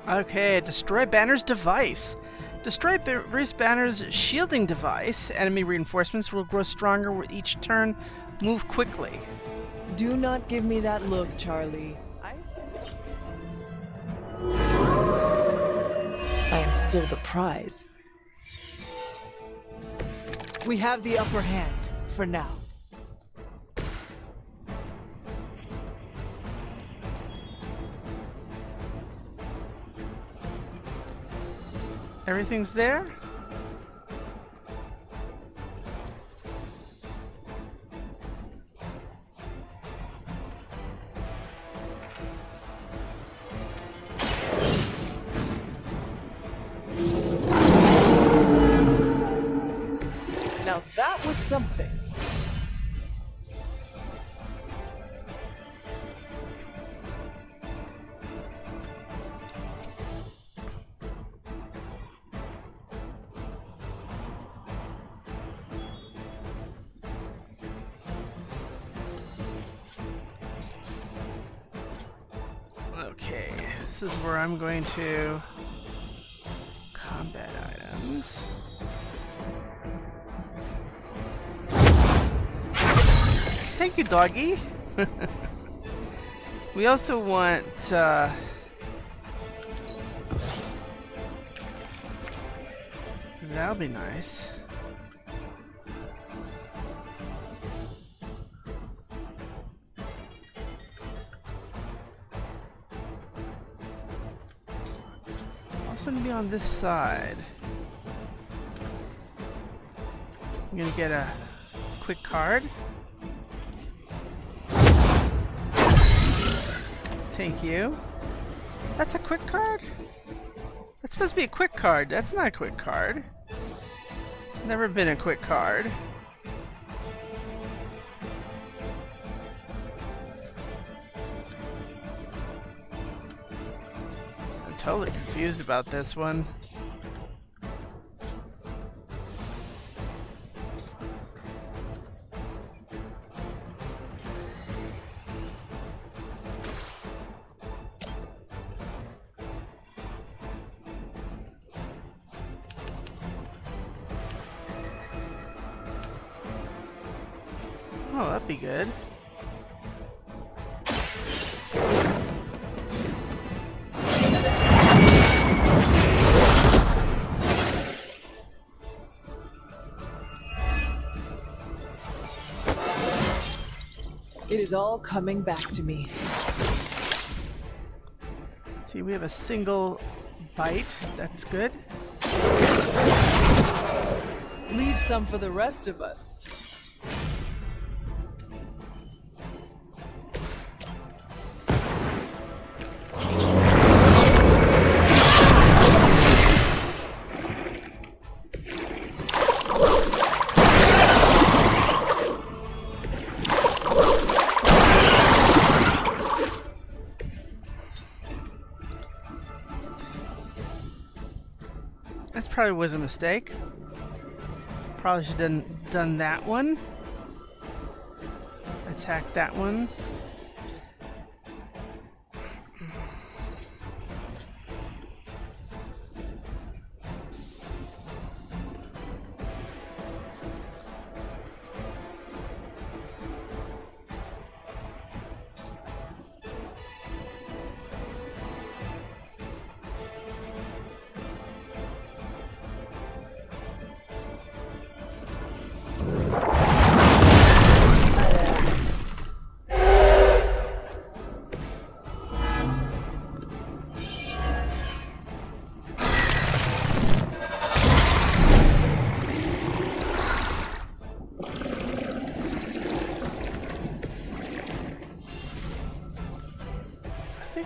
Okay, destroy Banner's device. Destroy Bruce Banner's shielding device. Enemy reinforcements will grow stronger with each turn. Move quickly. Do not give me that look, Charlie. I am still the prize. We have the upper hand, for now. Everything's there? Now that was something. Okay, this is where I'm going to combat items. Thank you, doggy. We also want that'll be nice. Also gonna be on this side. I'm gonna get a quick card. Thank you. That's a quick card? That's supposed to be a quick card. That's not a quick card. It's never been a quick card. I'm totally confused about this one. Oh, that'd be good. It is all coming back to me. See, we have a single bite. That's good. Leave some for the rest of us. That probably was a mistake. Probably should have done that one. Attack that one.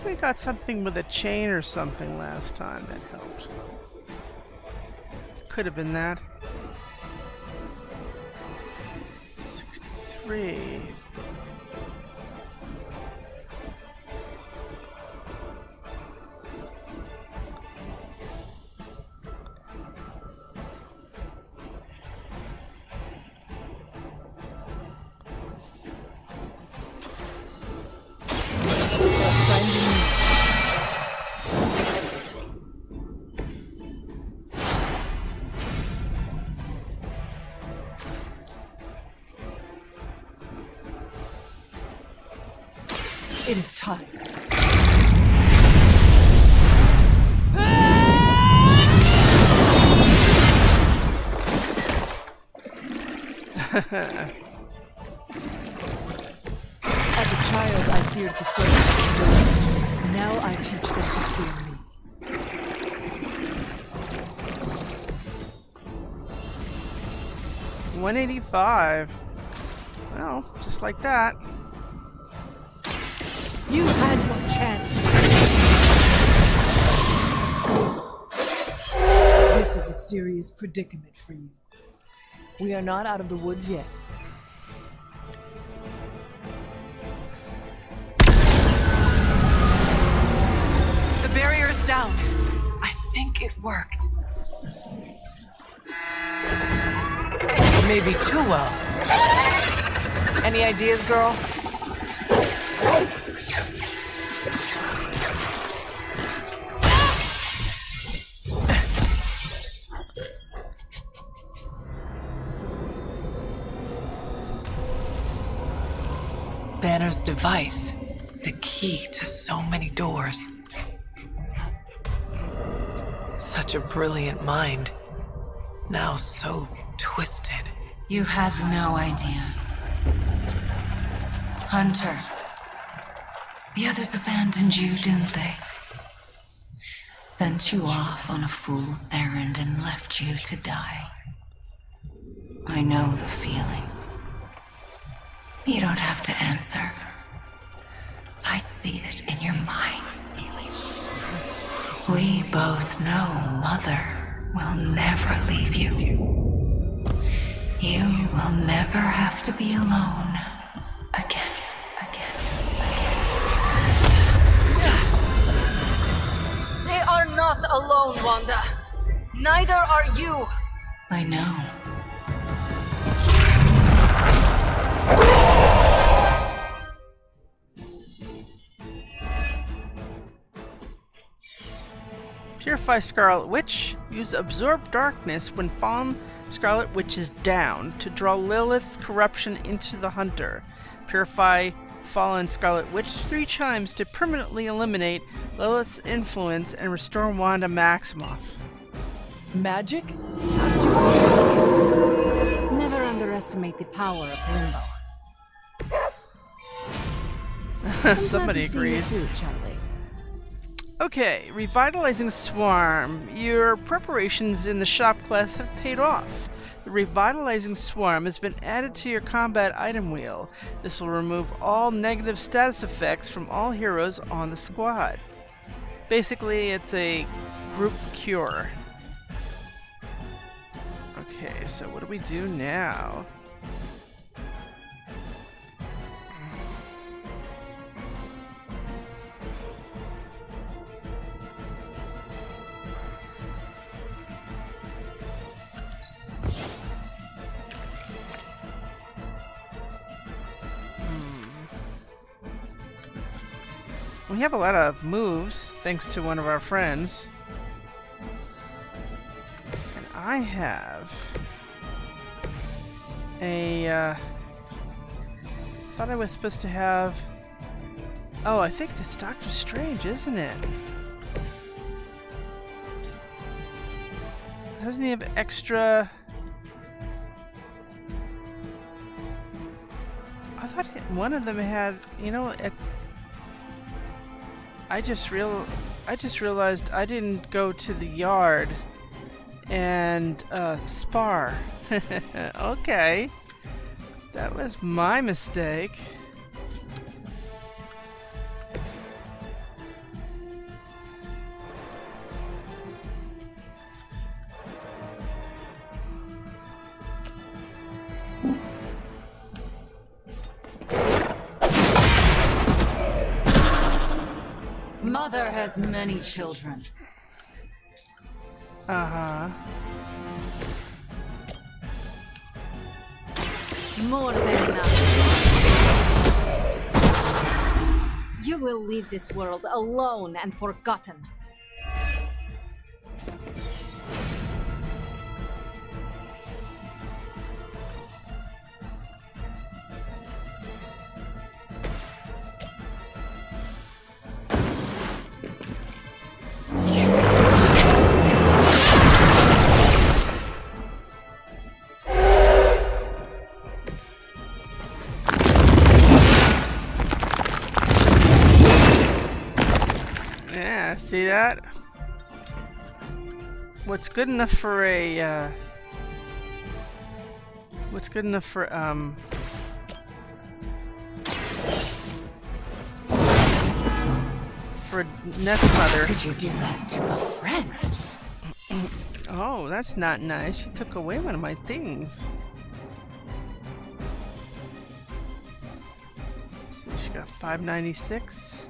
We got something with a chain or something last time that helped. Could have been that. 63. It is time. As a child, I feared the servants the most. Now I teach them to fear me. $185. Well, just like that. You had your chance. This is a serious predicament for you. We are not out of the woods yet. The barrier is down. I think it worked. Maybe too well. Any ideas, girl? Banner's device, the key to so many doors. Such a brilliant mind, now so twisted. You have no idea. Hunter, the others abandoned you, didn't they? Sent you off on a fool's errand and left you to die. I know the feeling. You don't have to answer. I see it in your mind. We both know Mother will never leave you. You will never have to be alone again. They are not alone, Wanda. Neither are you. I know. Purify Scarlet Witch. Use Absorb Darkness when Fallen Scarlet Witch is down to draw Lilith's corruption into the hunter. Purify Fallen Scarlet Witch 3 times to permanently eliminate Lilith's influence and restore Wanda Maximoff. Magic? Never underestimate the power of Limbo. Somebody agrees. Too, Charlie. Okay, Revitalizing Swarm. Your preparations in the shop class have paid off. The Revitalizing Swarm has been added to your combat item wheel. This will remove all negative status effects from all heroes on the squad. Basically, it's a group cure. Okay, so what do we do now? We have a lot of moves, thanks to one of our friends. And I have a, thought I was supposed to have... Oh, I think that's Doctor Strange, isn't it? Doesn't he have extra... I thought one of them had, you know, it's... I just realized I didn't go to the yard and spar. Okay, that was my mistake. Mother has many children. Uh-huh. More than enough. You will leave this world alone and forgotten. See that? What's good enough for a, what's good enough for, a nest mother. Could you do that to a friend? Oh, that's not nice. She took away one of my things. See, she got 596.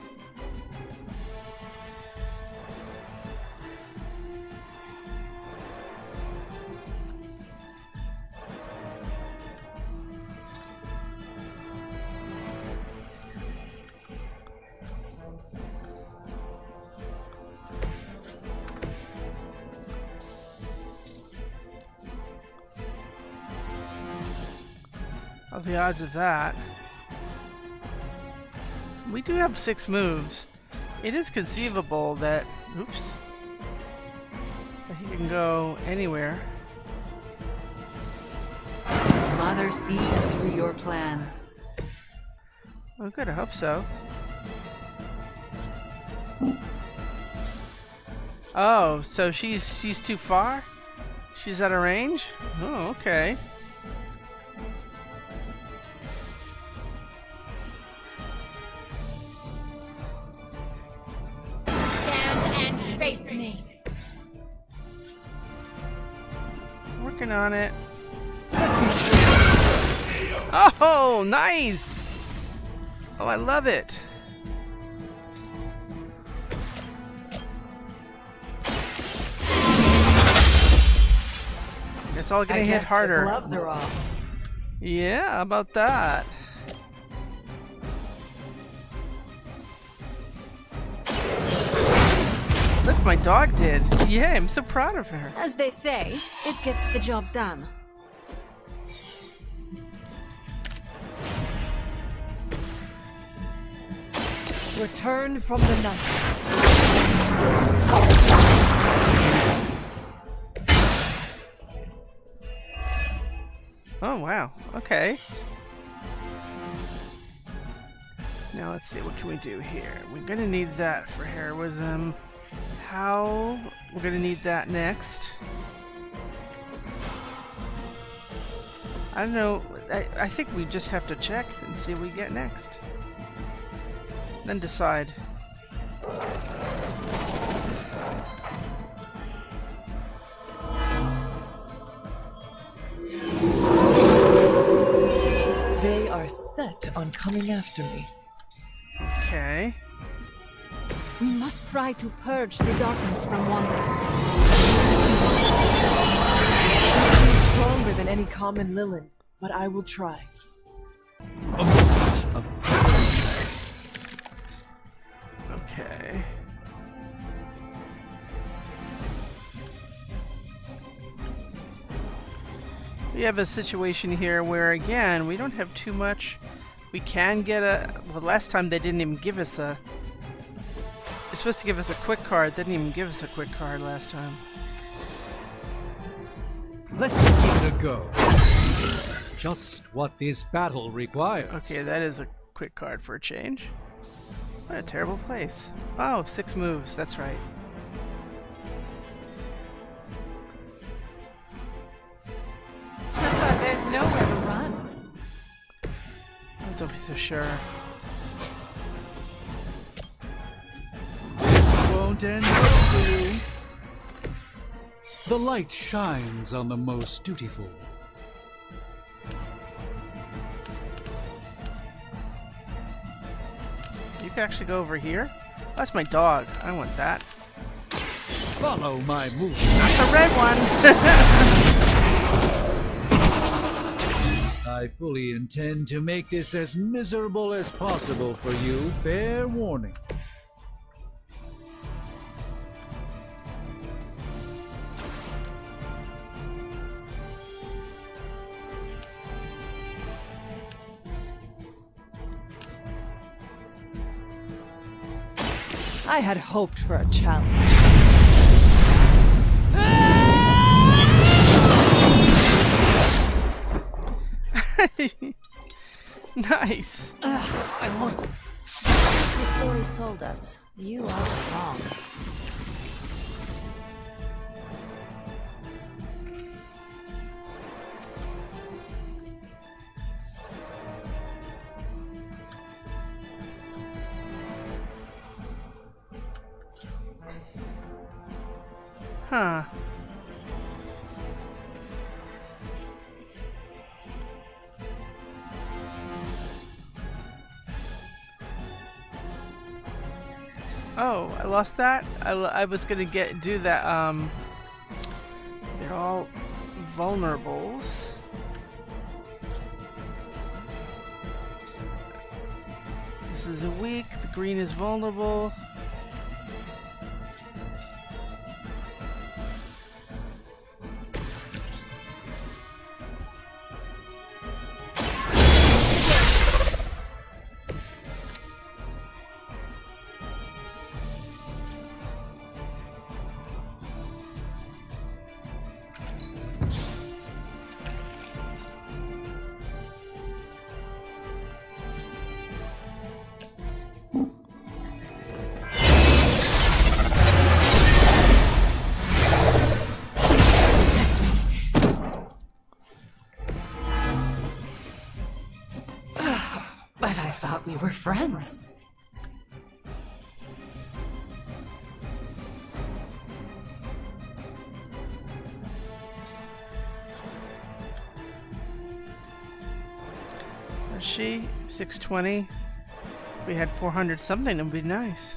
Of the odds of that. We do have 6 moves. It is conceivable that, oops, that he can go anywhere. Mother sees through your plans. Oh, good. I hope so. Oh, so she's too far? She's out of range? Oh, okay. Stand and face Working on it. Oh, nice! Oh, I love it. It's all gonna hit harder. The gloves are off. Yeah, how about that? Look, my dog did. Yeah, I'm so proud of her. As they say, it gets the job done. Return from the night. Oh, wow. Okay. Now let's see, what can we do here? We're gonna need that for heroism. How? We're gonna need that next. I don't know. I think we just have to check and see what we get next. Then decide. They are set on coming after me. Okay. We must try to purge the darkness from Wanda. She's stronger than any common Lilin, but I will try. Okay. We have a situation here where, again, we don't have too much. We can get a... Well, last time they didn't even give us a... It's supposed to give us a quick card. They didn't even give us a quick card last time. Let's give it a go. Just what this battle requires. Okay, that is a quick card for a change. What a terrible place. Oh, 6 moves. That's right. There's nowhere to run. Oh, don't be so sure. Won't end well for you. The light shines on the most dutiful. You can actually go over here? Oh, that's my dog. I don't want that. Follow my move. Not the red one! I fully intend to make this as miserable as possible for you. Fair warning. I had hoped for a challenge. Nice. I won't. As the stories told us, you are strong. Huh. Oh, I lost that? I was gonna do that, they're all vulnerables. This is a weak, the green is vulnerable. We were friends. she? 620? If we had 400 something, it would be nice.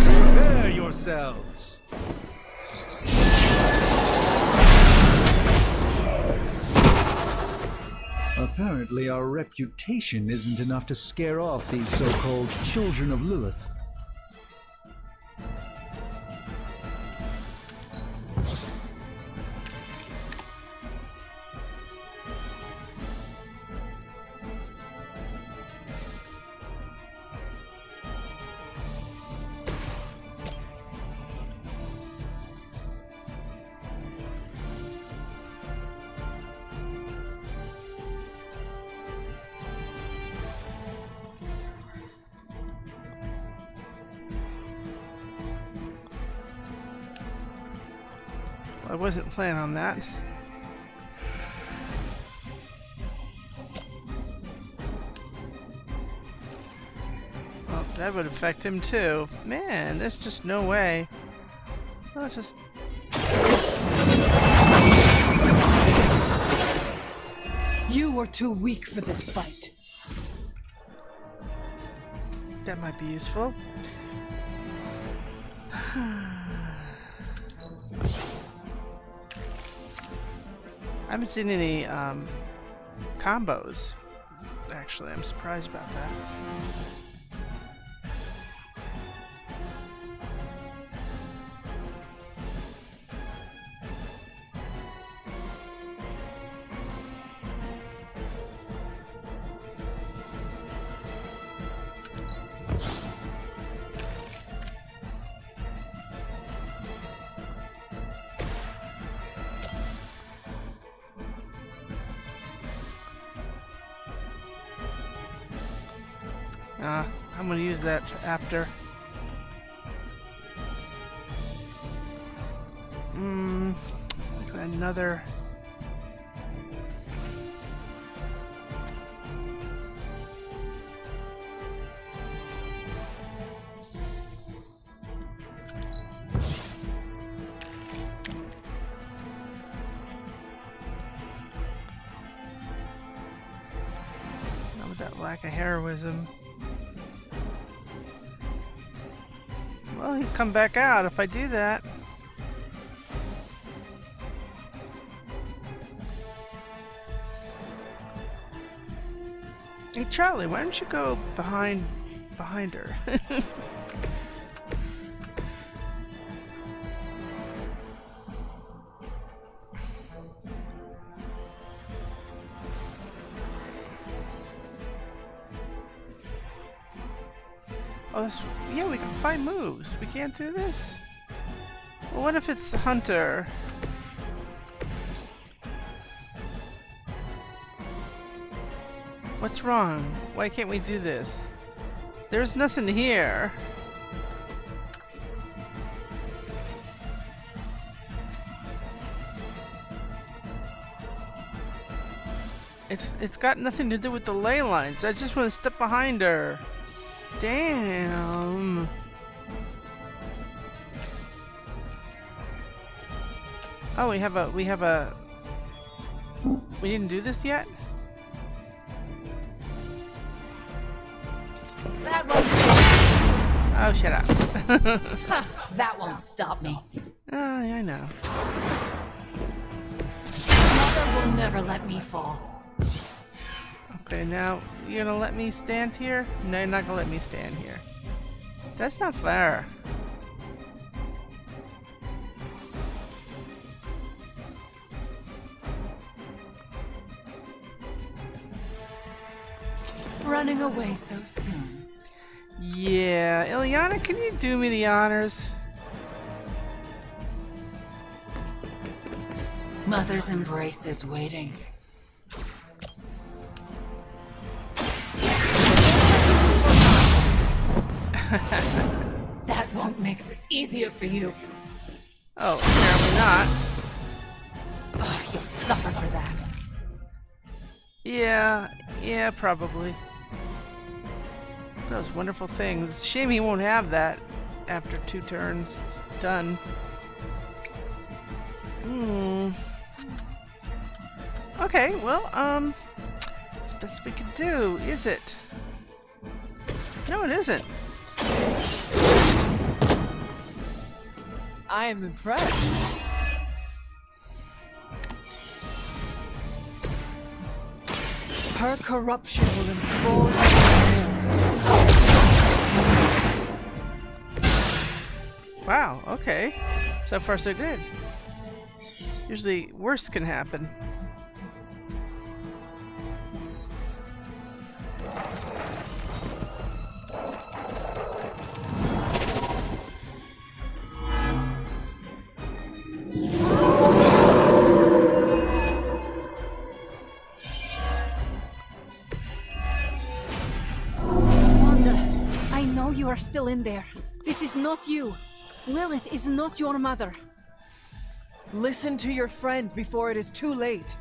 Prepare yourselves. Apparently our reputation isn't enough to scare off these so-called children of Lilith. I wasn't planning on that. Well, that would affect him too. Man, there's just no way. I'll just... You are too weak for this fight. That might be useful. I haven't seen any combos. Actually, I'm surprised about that. I'm gonna use that after. Another. Not with that lack of heroism. Well, he'll come back out if I do that. Hey Charlie, why don't you go behind her? Oh, that's, yeah, we can find moves. We can't do this? Well, what if it's the hunter? What's wrong? Why can't we do this? There's nothing here. It's got nothing to do with the ley lines. I just want to step behind her. Damn. Oh, we didn't do this yet? That won't Oh, shut up. that won't stop me. Oh, yeah, I know. Mother will never let me fall. Okay, now you're gonna let me stand here? No, you're not gonna let me stand here. That's not fair. Running away so soon. Yeah, Ileana, can you do me the honors? Mother's embrace is waiting. That won't make this easier for you. Oh, apparently not. Oh, you'll suffer for that. Yeah, probably. Those wonderful things. Shame he won't have that after 2 turns. It's done. Okay, well, it's the best we can do, is it? No, it isn't. I am impressed. Her corruption will enthrall her. Wow, okay. So far so good. Usually worse can happen. You are still in there. This is not you. Lilith is not your mother. Listen to your friend before it is too late.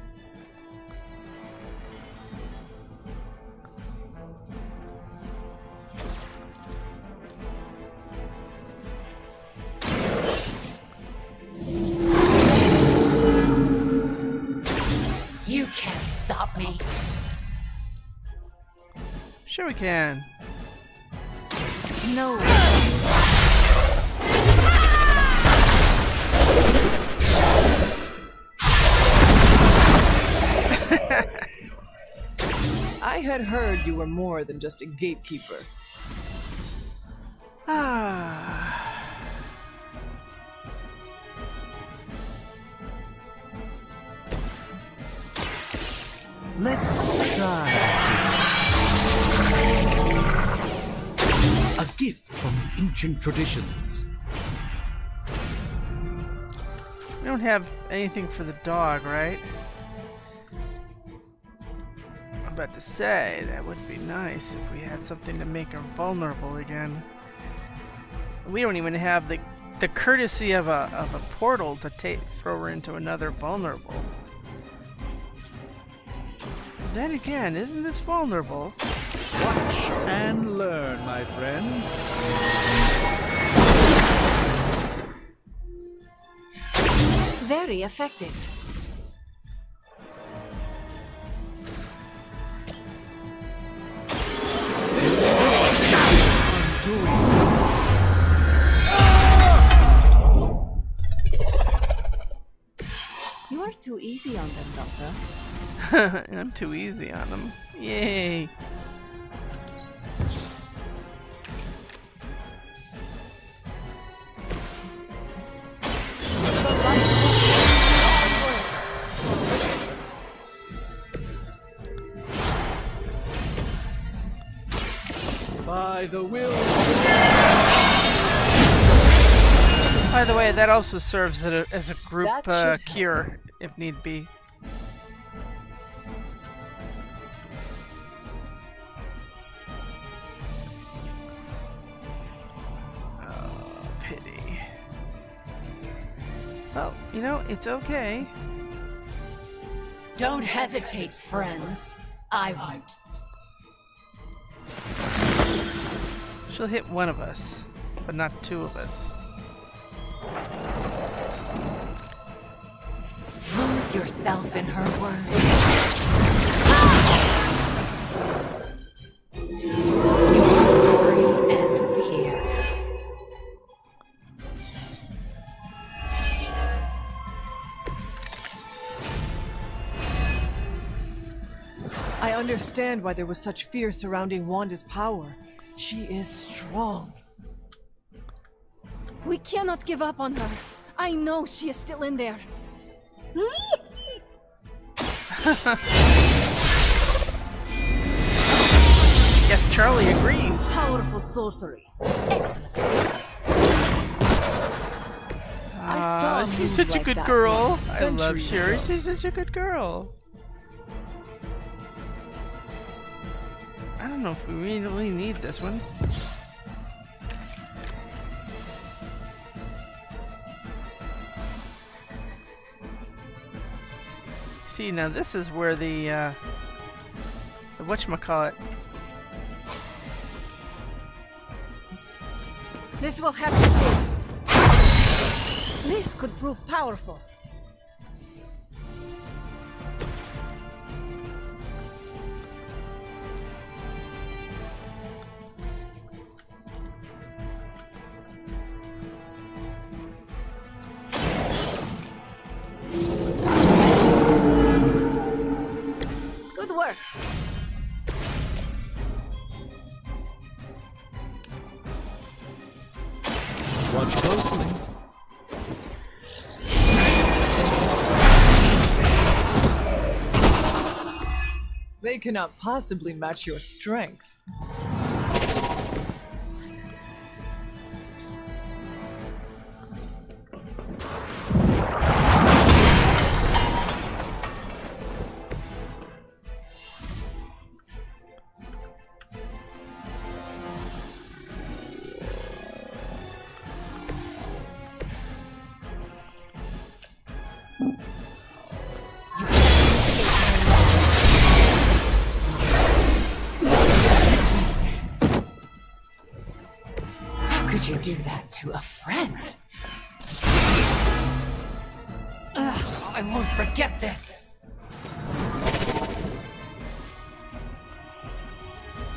You can't stop me. Sure we can. No. I had heard you were more than just a gatekeeper. Let's try. A gift from ancient traditions. We don't have anything for the dog, right? I'm about to say, that would be nice if we had something to make her vulnerable again. We don't even have the courtesy of a portal to throw her into another vulnerable. Then again, isn't this vulnerable? Watch and learn, my friends. Very effective. You are too easy on them, Doctor. I'm too easy on them. Yay! By the will. By the way, that also serves as a group cure, if need be. Oh, pity. Well, you know, it's okay. Don't hesitate, friends. I won't. She'll hit one of us, but not 2 of us. Lose yourself in her words. Your story ends here. I understand why there was such fear surrounding Wanda's power. She is strong. We cannot give up on her. I know she is still in there. Yes, Charlie agrees. Powerful sorcery. Excellent. She's such a good girl. I love Sherry. She's such a good girl. I don't know if we really need this one. See, now this is where the whatchamacallit. This will have to do. This could prove powerful. Good work. Watch closely. They cannot possibly match your strength. Could you do that to a friend? Ugh, I won't forget this.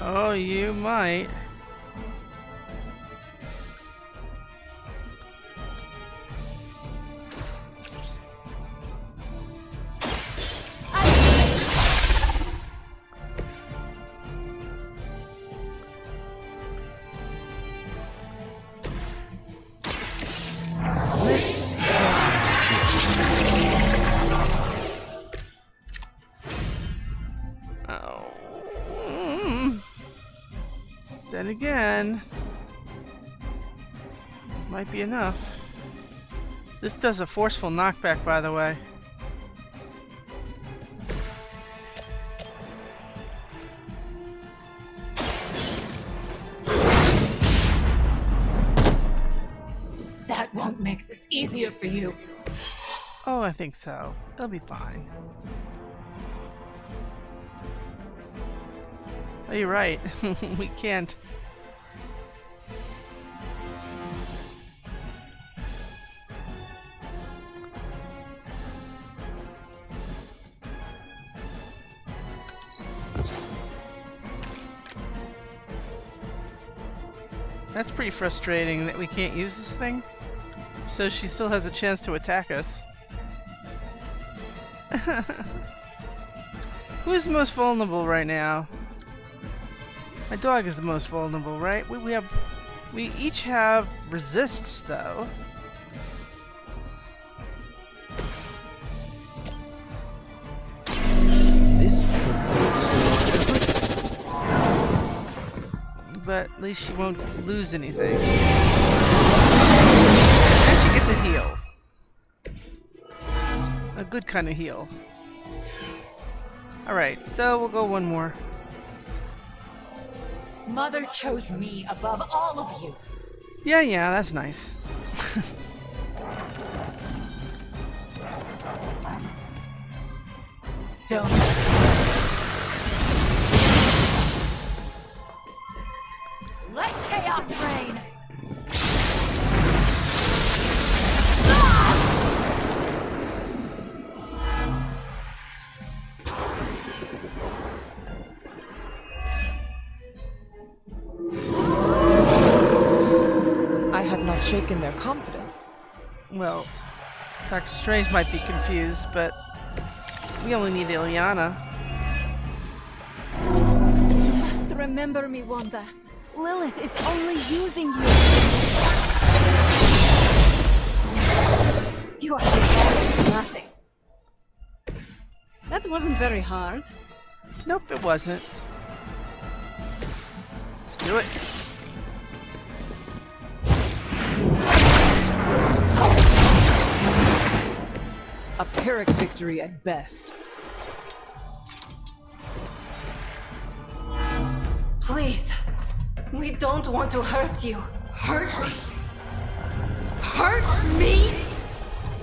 Oh, you might. Then again, might be enough. This does a forceful knockback, by the way. That won't make this easier for you. Oh, I think so. It'll be fine. Oh, you're right. We can't. That's pretty frustrating that we can't use this thing. So she still has a chance to attack us. Who's the most vulnerable right now? My dog is the most vulnerable, right? We each have resists though. This should boost your efforts. But at least she won't lose anything. And she gets a heal. A good kind of heal. Alright, so we'll go one more. Mother chose me above all of you. Yeah, that's nice. Don't. Let chaos reign. I have not shaken their confidence. Well, Dr. Strange might be confused, but we only need Ileana. You must remember me, Wanda. Lilith is only using you. You are doing nothing. That wasn't very hard. Nope, it wasn't. Let's do it. A Pyrrhic victory at best. Please, we don't want to hurt you. Hurt me? Hurt me?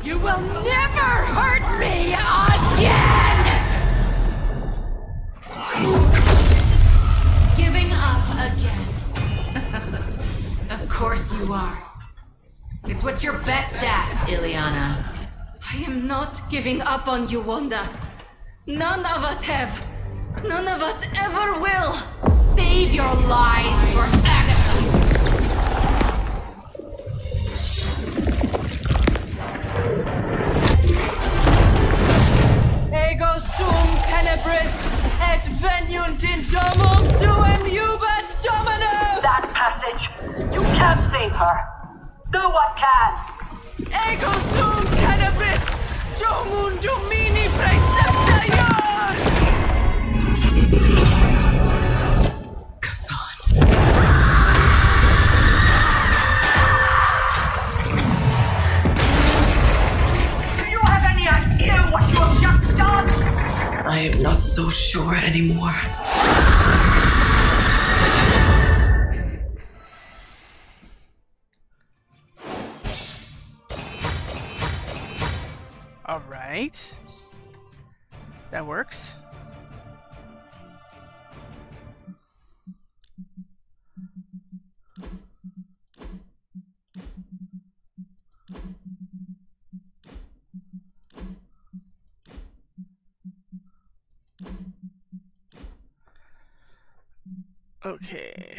You will never hurt me again! you are. It's what you're best at, Ileana. I am not giving up on you, Wanda. None of us have. None of us ever will. Save your lies for Agatha. Ego sum tenebris et veniunt in domum suum iubet domino! That passage! You can't save her! No one can! Ego sum tenebris domum domini praecepta iur! Do you have any idea what you have just done? I am not so sure anymore. All right. That works. Okay.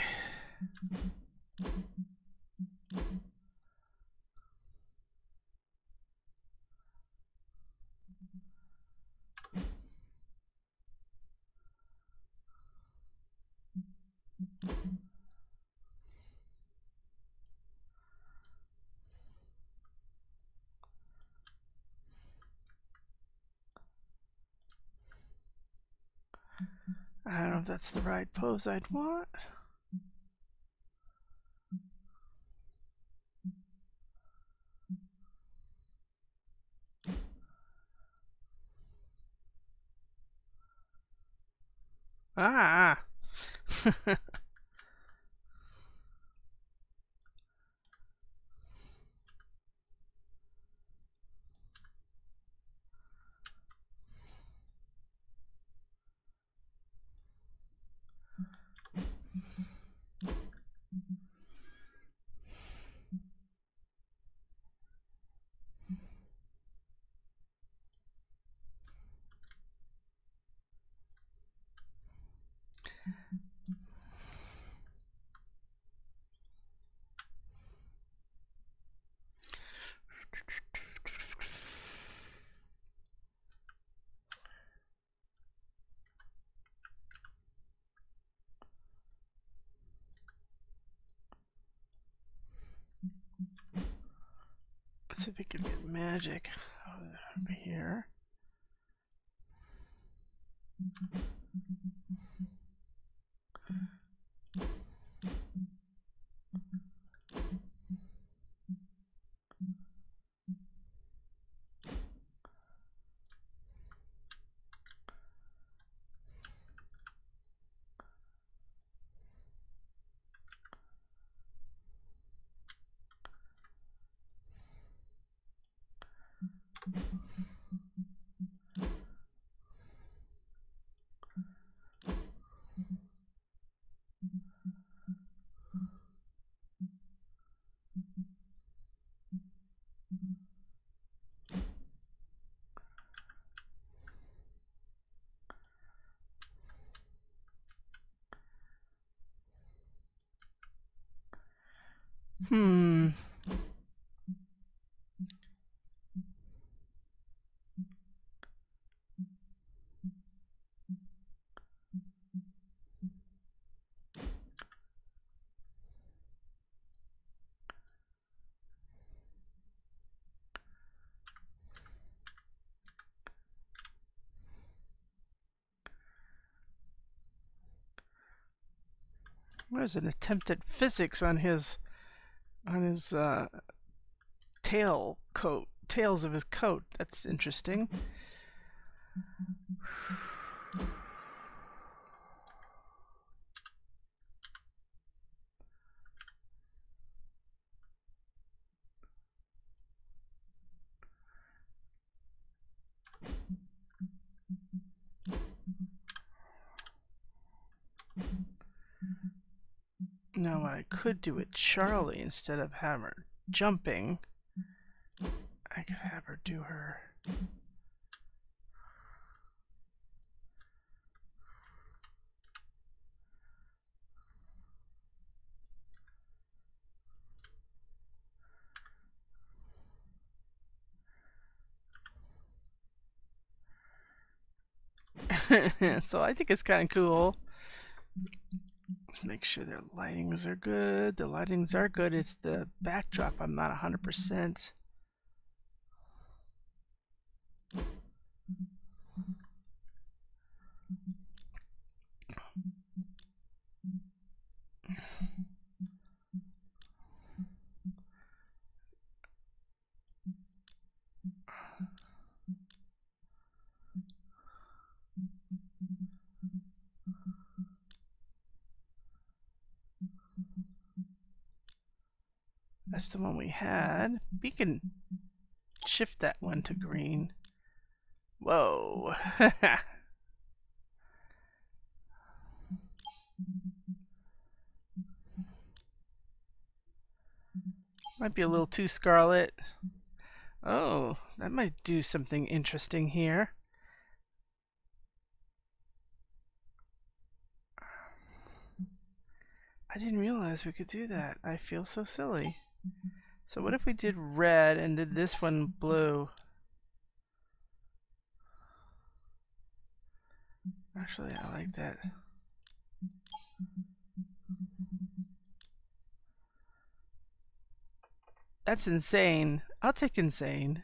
I don't know if that's the right pose I'd want. Ah. Let's see if we can get magic over here. Hmm. There's an attempt at physics on his tails of his coat. That's interesting. Now I could do it Charlie instead of have her jumping. I could have her do her. So I think it's kind of cool. Make sure their lightings are good. The lightings are good. It's the backdrop I'm not 100%. That's the one we had. We can shift that one to green. Whoa. Might be a little too scarlet. Oh, that might do something interesting here. I didn't realize we could do that. I feel so silly. So what if we did red and did this one blue? Actually, I like that. That's insane. I'll take insane.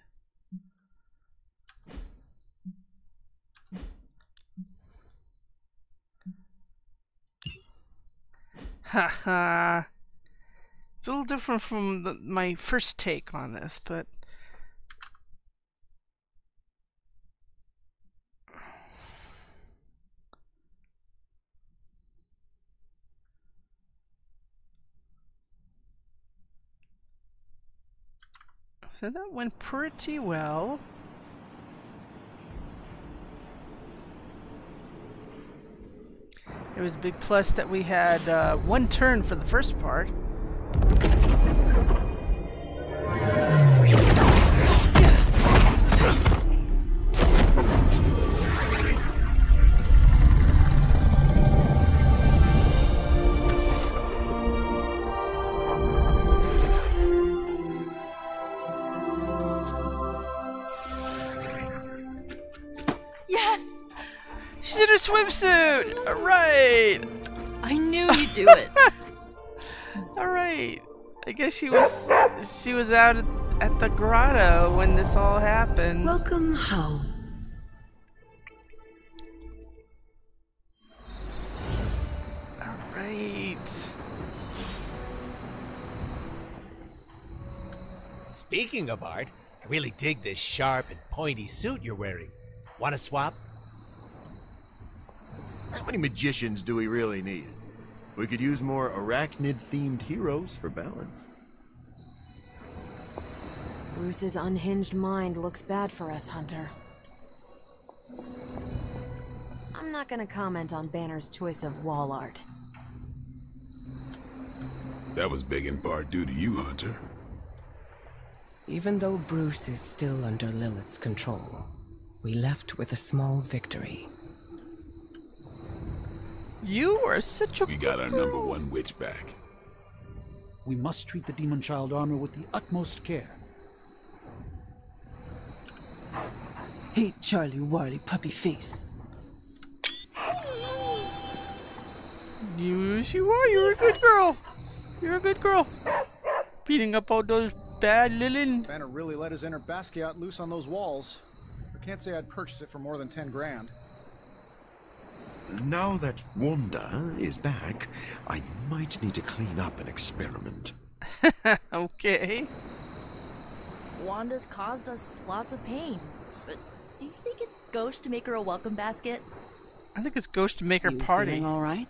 Haha. It's a little different from my first take on this, but so that went pretty well. It was a big plus that we had one turn for the first part. Yes! She's in her swimsuit! Alright! I knew you'd do it. Alright. I guess she was out at the grotto when this all happened. Welcome home. Alright. Speaking of art, I really dig this sharp and pointy suit you're wearing. Want to swap? How many magicians do we really need? We could use more arachnid-themed heroes for balance. Bruce's unhinged mind looks bad for us, Hunter. I'm not gonna comment on Banner's choice of wall art. That was big in part due to you, Hunter. Even though Bruce is still under Lilith's control, we left with a small victory. You are such a We got our number one witch back. We must treat the Demonchylde armor with the utmost care. Hey, Charlie Warly puppy face. Yes, you are. You're a good girl. You're a good girl. Beating up all those bad Lilin. Banner really let his inner Basquiat loose on those walls. I can't say I'd purchase it for more than 10 grand. Now that Wanda is back, I might need to clean up an experiment. Okay. Wanda's caused us lots of pain, but do you think it's gauche to make her a welcome basket? I think it's gauche to make her You party. feeling all right?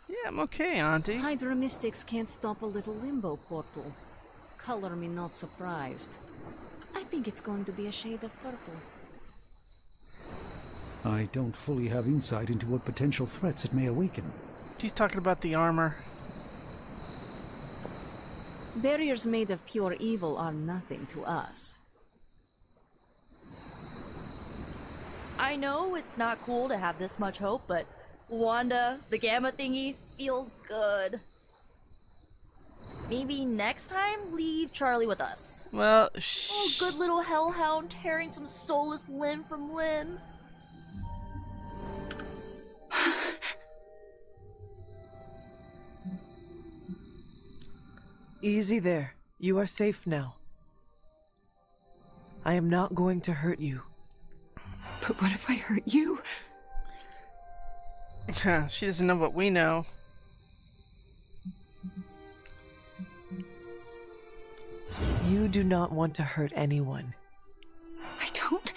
Yeah, I'm okay, Auntie. Hydra mystics can't stop a little limbo portal. Color me not surprised. I think it's going to be a shade of purple. I don't fully have insight into what potential threats it may awaken. She's talking about the armor. Barriers made of pure evil are nothing to us. I know it's not cool to have this much hope, but Wanda, the Gamma thingy, feels good. Maybe next time, leave Charlie with us. Well, Oh, good little hellhound tearing some soulless limb from limb. Easy there. You are safe now. I am not going to hurt you. But what if I hurt you? She doesn't know what we know. You do not want to hurt anyone. I don't,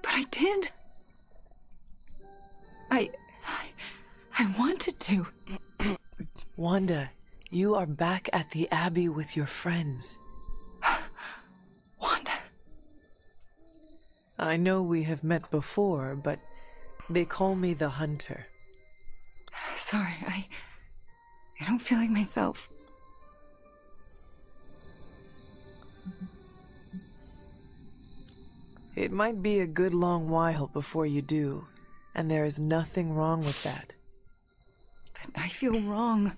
but I did. I wanted to. Wanda, you are back at the Abbey with your friends. Wanda. I know we have met before, but they call me the Hunter. Sorry, I don't feel like myself. It might be a good long while before you do, and there is nothing wrong with that. But I feel wrong.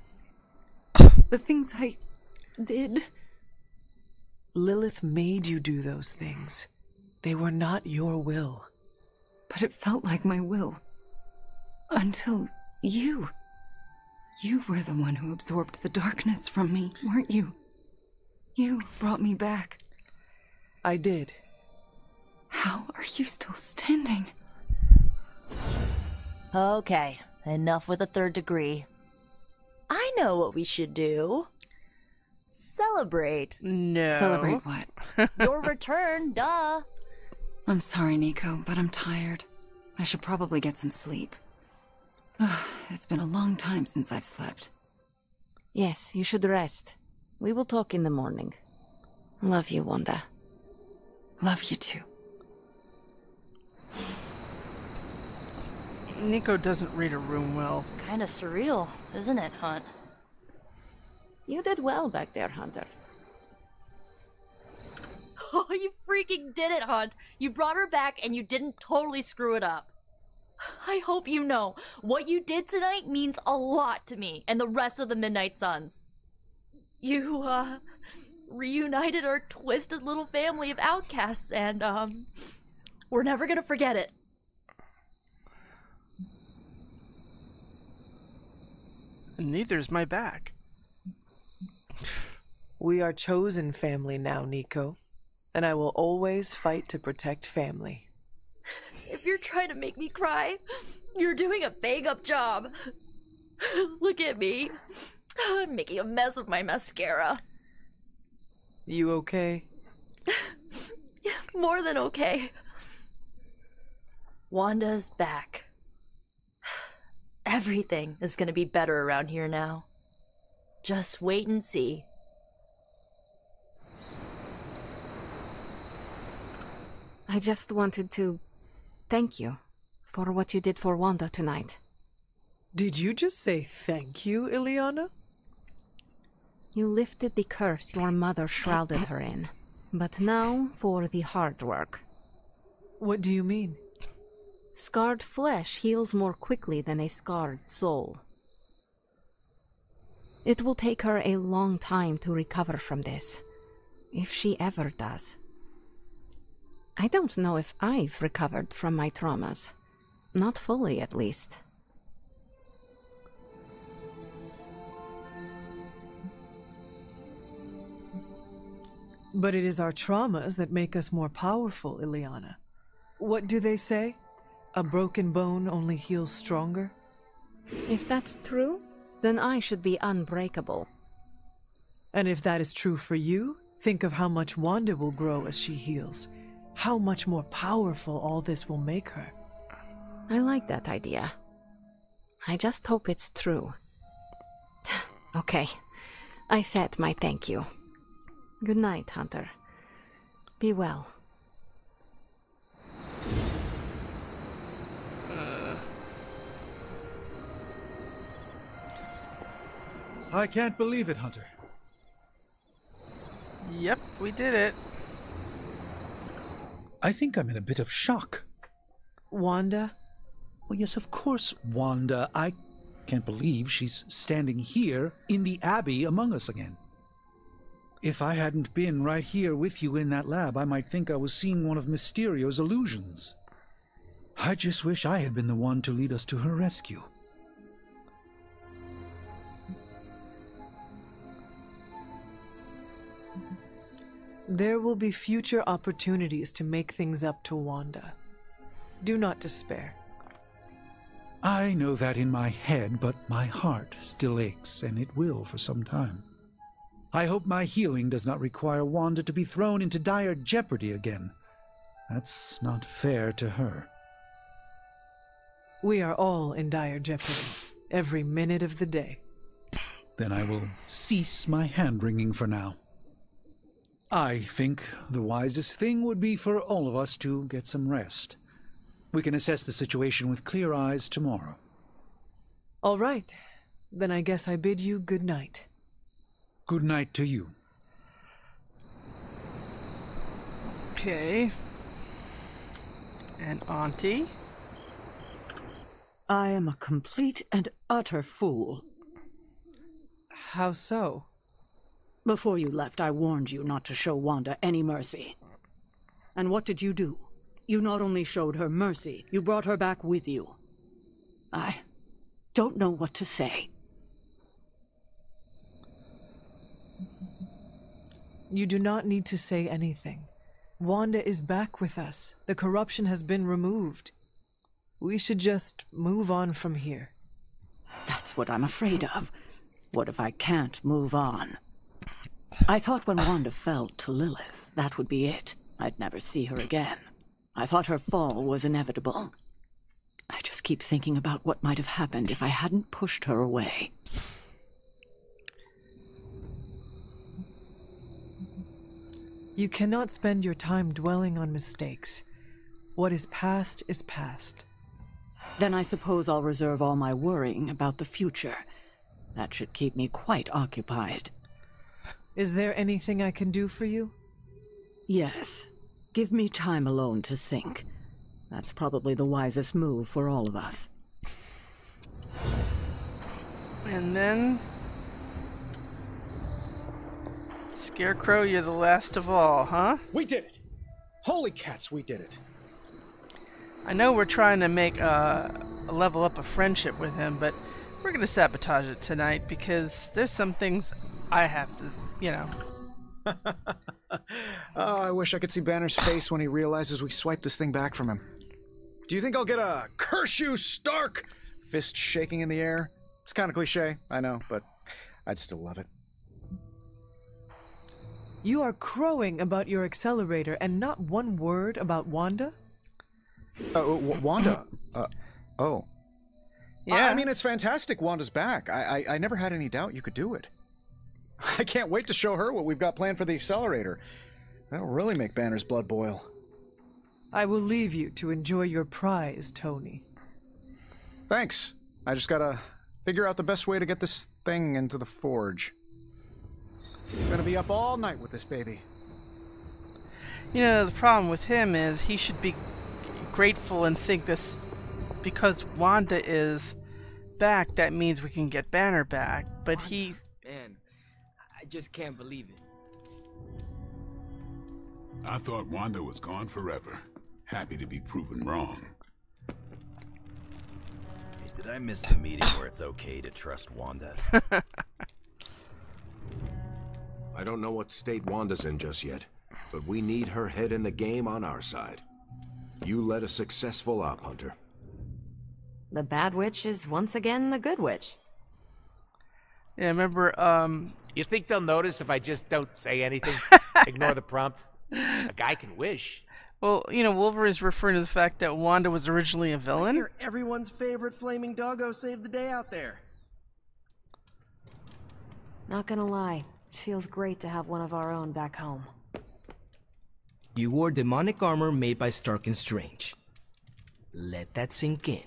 The things I did. Lilith made you do those things. They were not your will. But it felt like my will. Until you. You were the one who absorbed the darkness from me, weren't you? You brought me back. I did. How are you still standing? Okay, enough with the third degree. I know what we should do. Celebrate. No. Celebrate what? Your return, duh. I'm sorry, Nico, but I'm tired. I should probably get some sleep. It's been a long time since I've slept. Yes, you should rest. We will talk in the morning. Love you, Wanda. Love you too. Nico doesn't read a room well. Kinda surreal, isn't it, Hunt? You did well back there, Hunter. Oh, you freaking did it, Hunt! You brought her back and you didn't totally screw it up. I hope you know, what you did tonight means a lot to me and the rest of the Midnight Suns. You, reunited our twisted little family of outcasts and, we're never gonna forget it. Neither's my back. We are chosen family now, Nico. And I will always fight to protect family. If you're trying to make me cry, you're doing a bang-up job. Look at me. I'm making a mess of my mascara. You okay? More than okay. Wanda's back. Everything is gonna be better around here now. Just wait and see. I just wanted to thank you for what you did for Wanda tonight. Did you just say thank you, Ileana? You lifted the curse your mother shrouded her in. But now for the hard work. What do you mean? Scarred flesh heals more quickly than a scarred soul. It will take her a long time to recover from this, if she ever does. I don't know if I've recovered from my traumas. Not fully, at least. But it is our traumas that make us more powerful, Ileana. What do they say? A broken bone only heals stronger? If that's true, then I should be unbreakable. And if that is true for you, think of how much Wanda will grow as she heals. How much more powerful all this will make her. I like that idea. I just hope it's true. Okay, I said my thank you. Good night, Hunter. Be well. I can't believe it, Hunter. Yep, we did it. I think I'm in a bit of shock. Wanda? Well, yes, of course, Wanda. I can't believe she's standing here in the Abbey among us again. If I hadn't been right here with you in that lab, I might think I was seeing one of Mysterio's illusions. I just wish I had been the one to lead us to her rescue. There will be future opportunities to make things up to Wanda. Do not despair. I know that in my head, but my heart still aches, and it will for some time. I hope my healing does not require Wanda to be thrown into dire jeopardy again. That's not fair to her. We are all in dire jeopardy, every minute of the day. Then I will cease my hand-wringing for now. I think the wisest thing would be for all of us to get some rest. We can assess the situation with clear eyes tomorrow. All right. Then I guess I bid you good night. Good night to you. Okay. And Auntie? I am a complete and utter fool. How so? Before you left, I warned you not to show Wanda any mercy. And what did you do? You not only showed her mercy, you brought her back with you. I don't know what to say. You do not need to say anything. Wanda is back with us. The corruption has been removed. We should just move on from here. That's what I'm afraid of. What if I can't move on? I thought when Wanda fell to Lilith, that would be it. I'd never see her again. I thought her fall was inevitable. I just keep thinking about what might have happened if I hadn't pushed her away. You cannot spend your time dwelling on mistakes. What is past is past. Then I suppose I'll reserve all my worrying about the future. That should keep me quite occupied. Is there anything I can do for you? Yes. Give me time alone to think. That's probably the wisest move for all of us. And then... Scarecrow, you're the last of all, huh? We did it! Holy cats, we did it! I know we're trying to make a level up a friendship with him, but we're gonna sabotage it tonight because there's some things I have to, you know. Oh, I wish I could see Banner's face when he realizes we swiped this thing back from him. Do you think I'll get a "curse you, Stark" fist shaking in the air? It's kind of cliche, I know, but I'd still love it. You are crowing about your accelerator and not one word about Wanda? Wanda? Oh. Yeah. I mean, it's fantastic Wanda's back. I never had any doubt you could do it. I can't wait to show her what we've got planned for the accelerator. That'll really make Banner's blood boil. I will leave you to enjoy your prize, Tony. Thanks. I just gotta figure out the best way to get this thing into the forge. I'm gonna be up all night with this baby. You know, the problem with him is he should be grateful and think this, because Wanda is back, that means we can get Banner back, but Wanda, he... Man, I just can't believe it. I thought Wanda was gone forever. Happy to be proven wrong. Hey, did I miss the meeting where it's okay to trust Wanda? I don't know what state Wanda's in just yet, but we need her head in the game on our side. You led a successful op, Hunter. The bad witch is once again the good witch. Yeah, remember, You think they'll notice if I just don't say anything? Ignore the prompt? A guy can wish. well, you know, Wolverine's referring to the fact that Wanda was originally a villain. You're everyone's favorite flaming doggo saved the day out there. Not gonna lie, it feels great to have one of our own back home. You wore demonic armor made by Stark and Strange. Let that sink in.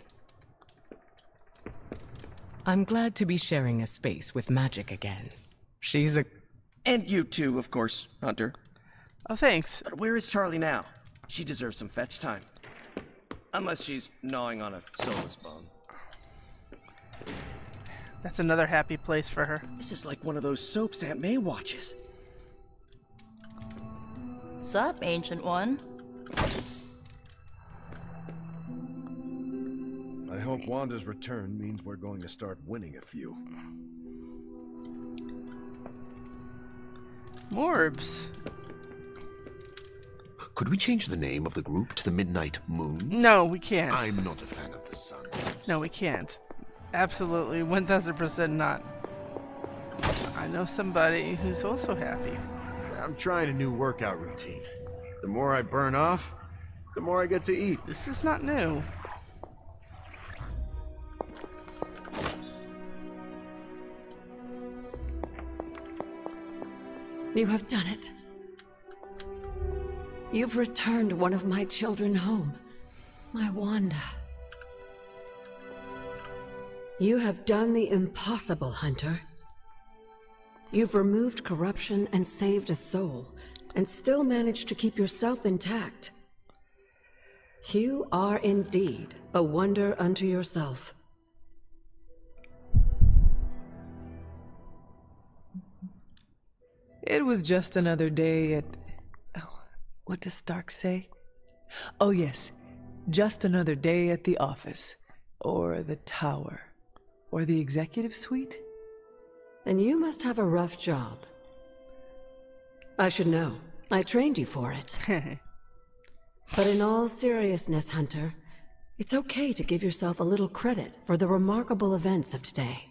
I'm glad to be sharing a space with magic again. She's a And you too, of course, Hunter. Oh, thanks. But where is Charlie now? She deserves some fetch time. Unless she's gnawing on a soulless bone. That's another happy place for her. This is like one of those soaps Aunt May watches. Sup, Ancient One? I hope Wanda's return means we're going to start winning a few. Morbs. Could we change the name of the group to the Midnight Moons? No, we can't. I'm not a fan of the sun. No, we can't. Absolutely, 1000% not. I know somebody who's also happy. I'm trying a new workout routine. The more I burn off, the more I get to eat. This is not new. You have done it. You've returned one of my children home, my Wanda. You have done the impossible, Hunter. You've removed corruption and saved a soul, and still managed to keep yourself intact. You are indeed a wonder unto yourself. It was just another day at... Oh, what does Stark say? Oh yes, just another day at the office, or the tower, or the executive suite. Then you must have a rough job. I should know. I trained you for it. But in all seriousness, Hunter, it's okay to give yourself a little credit for the remarkable events of today.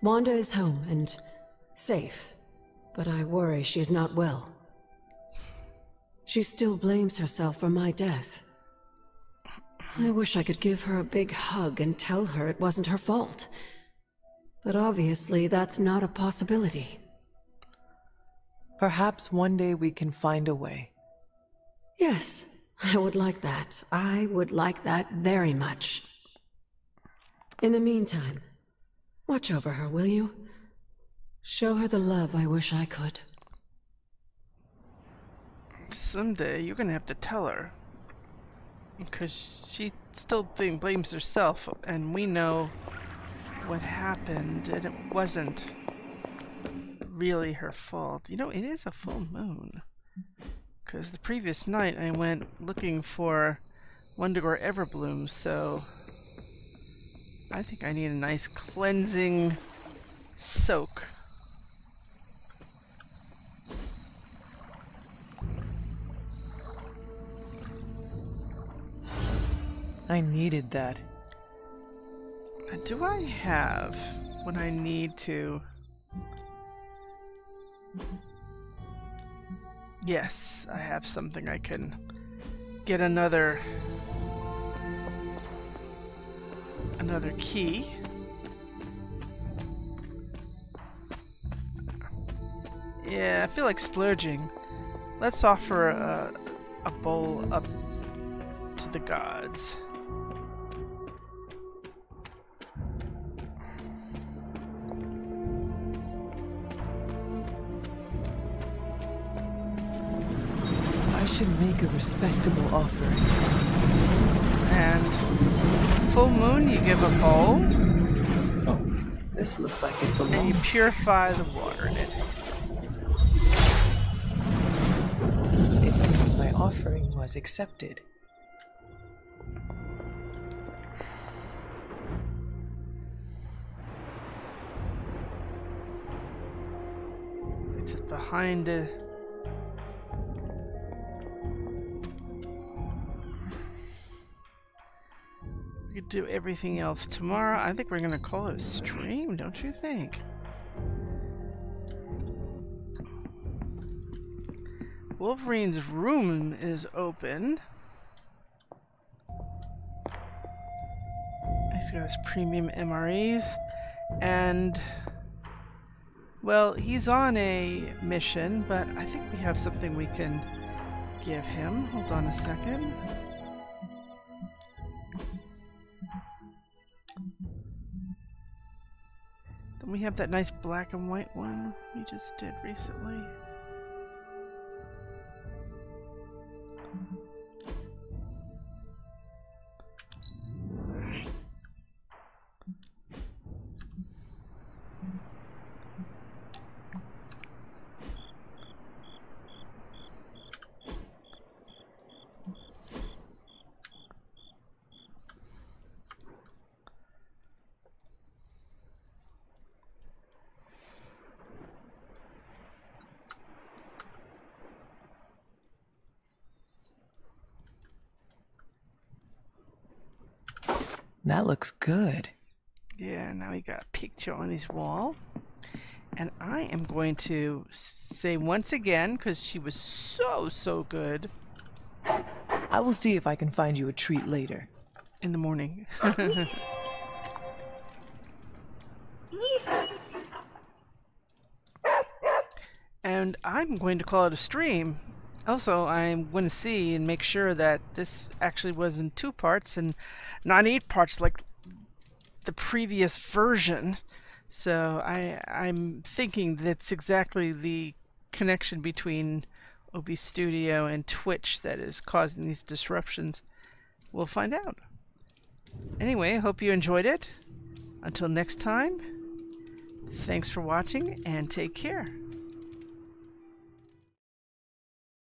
Wanda is home and safe, but I worry she's not well. She still blames herself for my death. I wish I could give her a big hug and tell her it wasn't her fault. But obviously that's not a possibility. Perhaps one day we can find a way. Yes, I would like that. I would like that very much. In the meantime, watch over her, will you? Show her the love I wish I could. Someday you're gonna have to tell her. Because she still blames herself, and we know what happened, and it wasn't really her fault. You know, it is a full moon. Because the previous night I went looking for Wendigo Everbloom, so I think I need a nice cleansing soak. I needed that. Do I have what I need to... Yes, I have something I can get another key. Yeah, I feel like splurging. Let's offer a bowl up to the gods. I should make a respectable offering. And full moon, you give a bowl. Oh, this looks like it belongs. And you purify the water in it. It seems my offering was accepted. It's just behind it. We could do everything else tomorrow. I think we're gonna call it a stream, don't you think? Wolverine's room is open. He's got his premium MREs, and well, he's on a mission, but I think we have something we can give him. Hold on a second. Don't we have that nice black and white one we just did recently? That looks good. Yeah, now we got a picture on his wall. And I am going to say once again, because she was so good. I will see if I can find you a treat later. In the morning. And I'm going to call it a stream. Also, I'm going to see and make sure that this actually was in 2 parts and not 8 parts like the previous version. So I'm thinking that's exactly the connection between OB Studio and Twitch that is causing these disruptions. We'll find out. Anyway, I hope you enjoyed it. Until next time, thanks for watching and take care.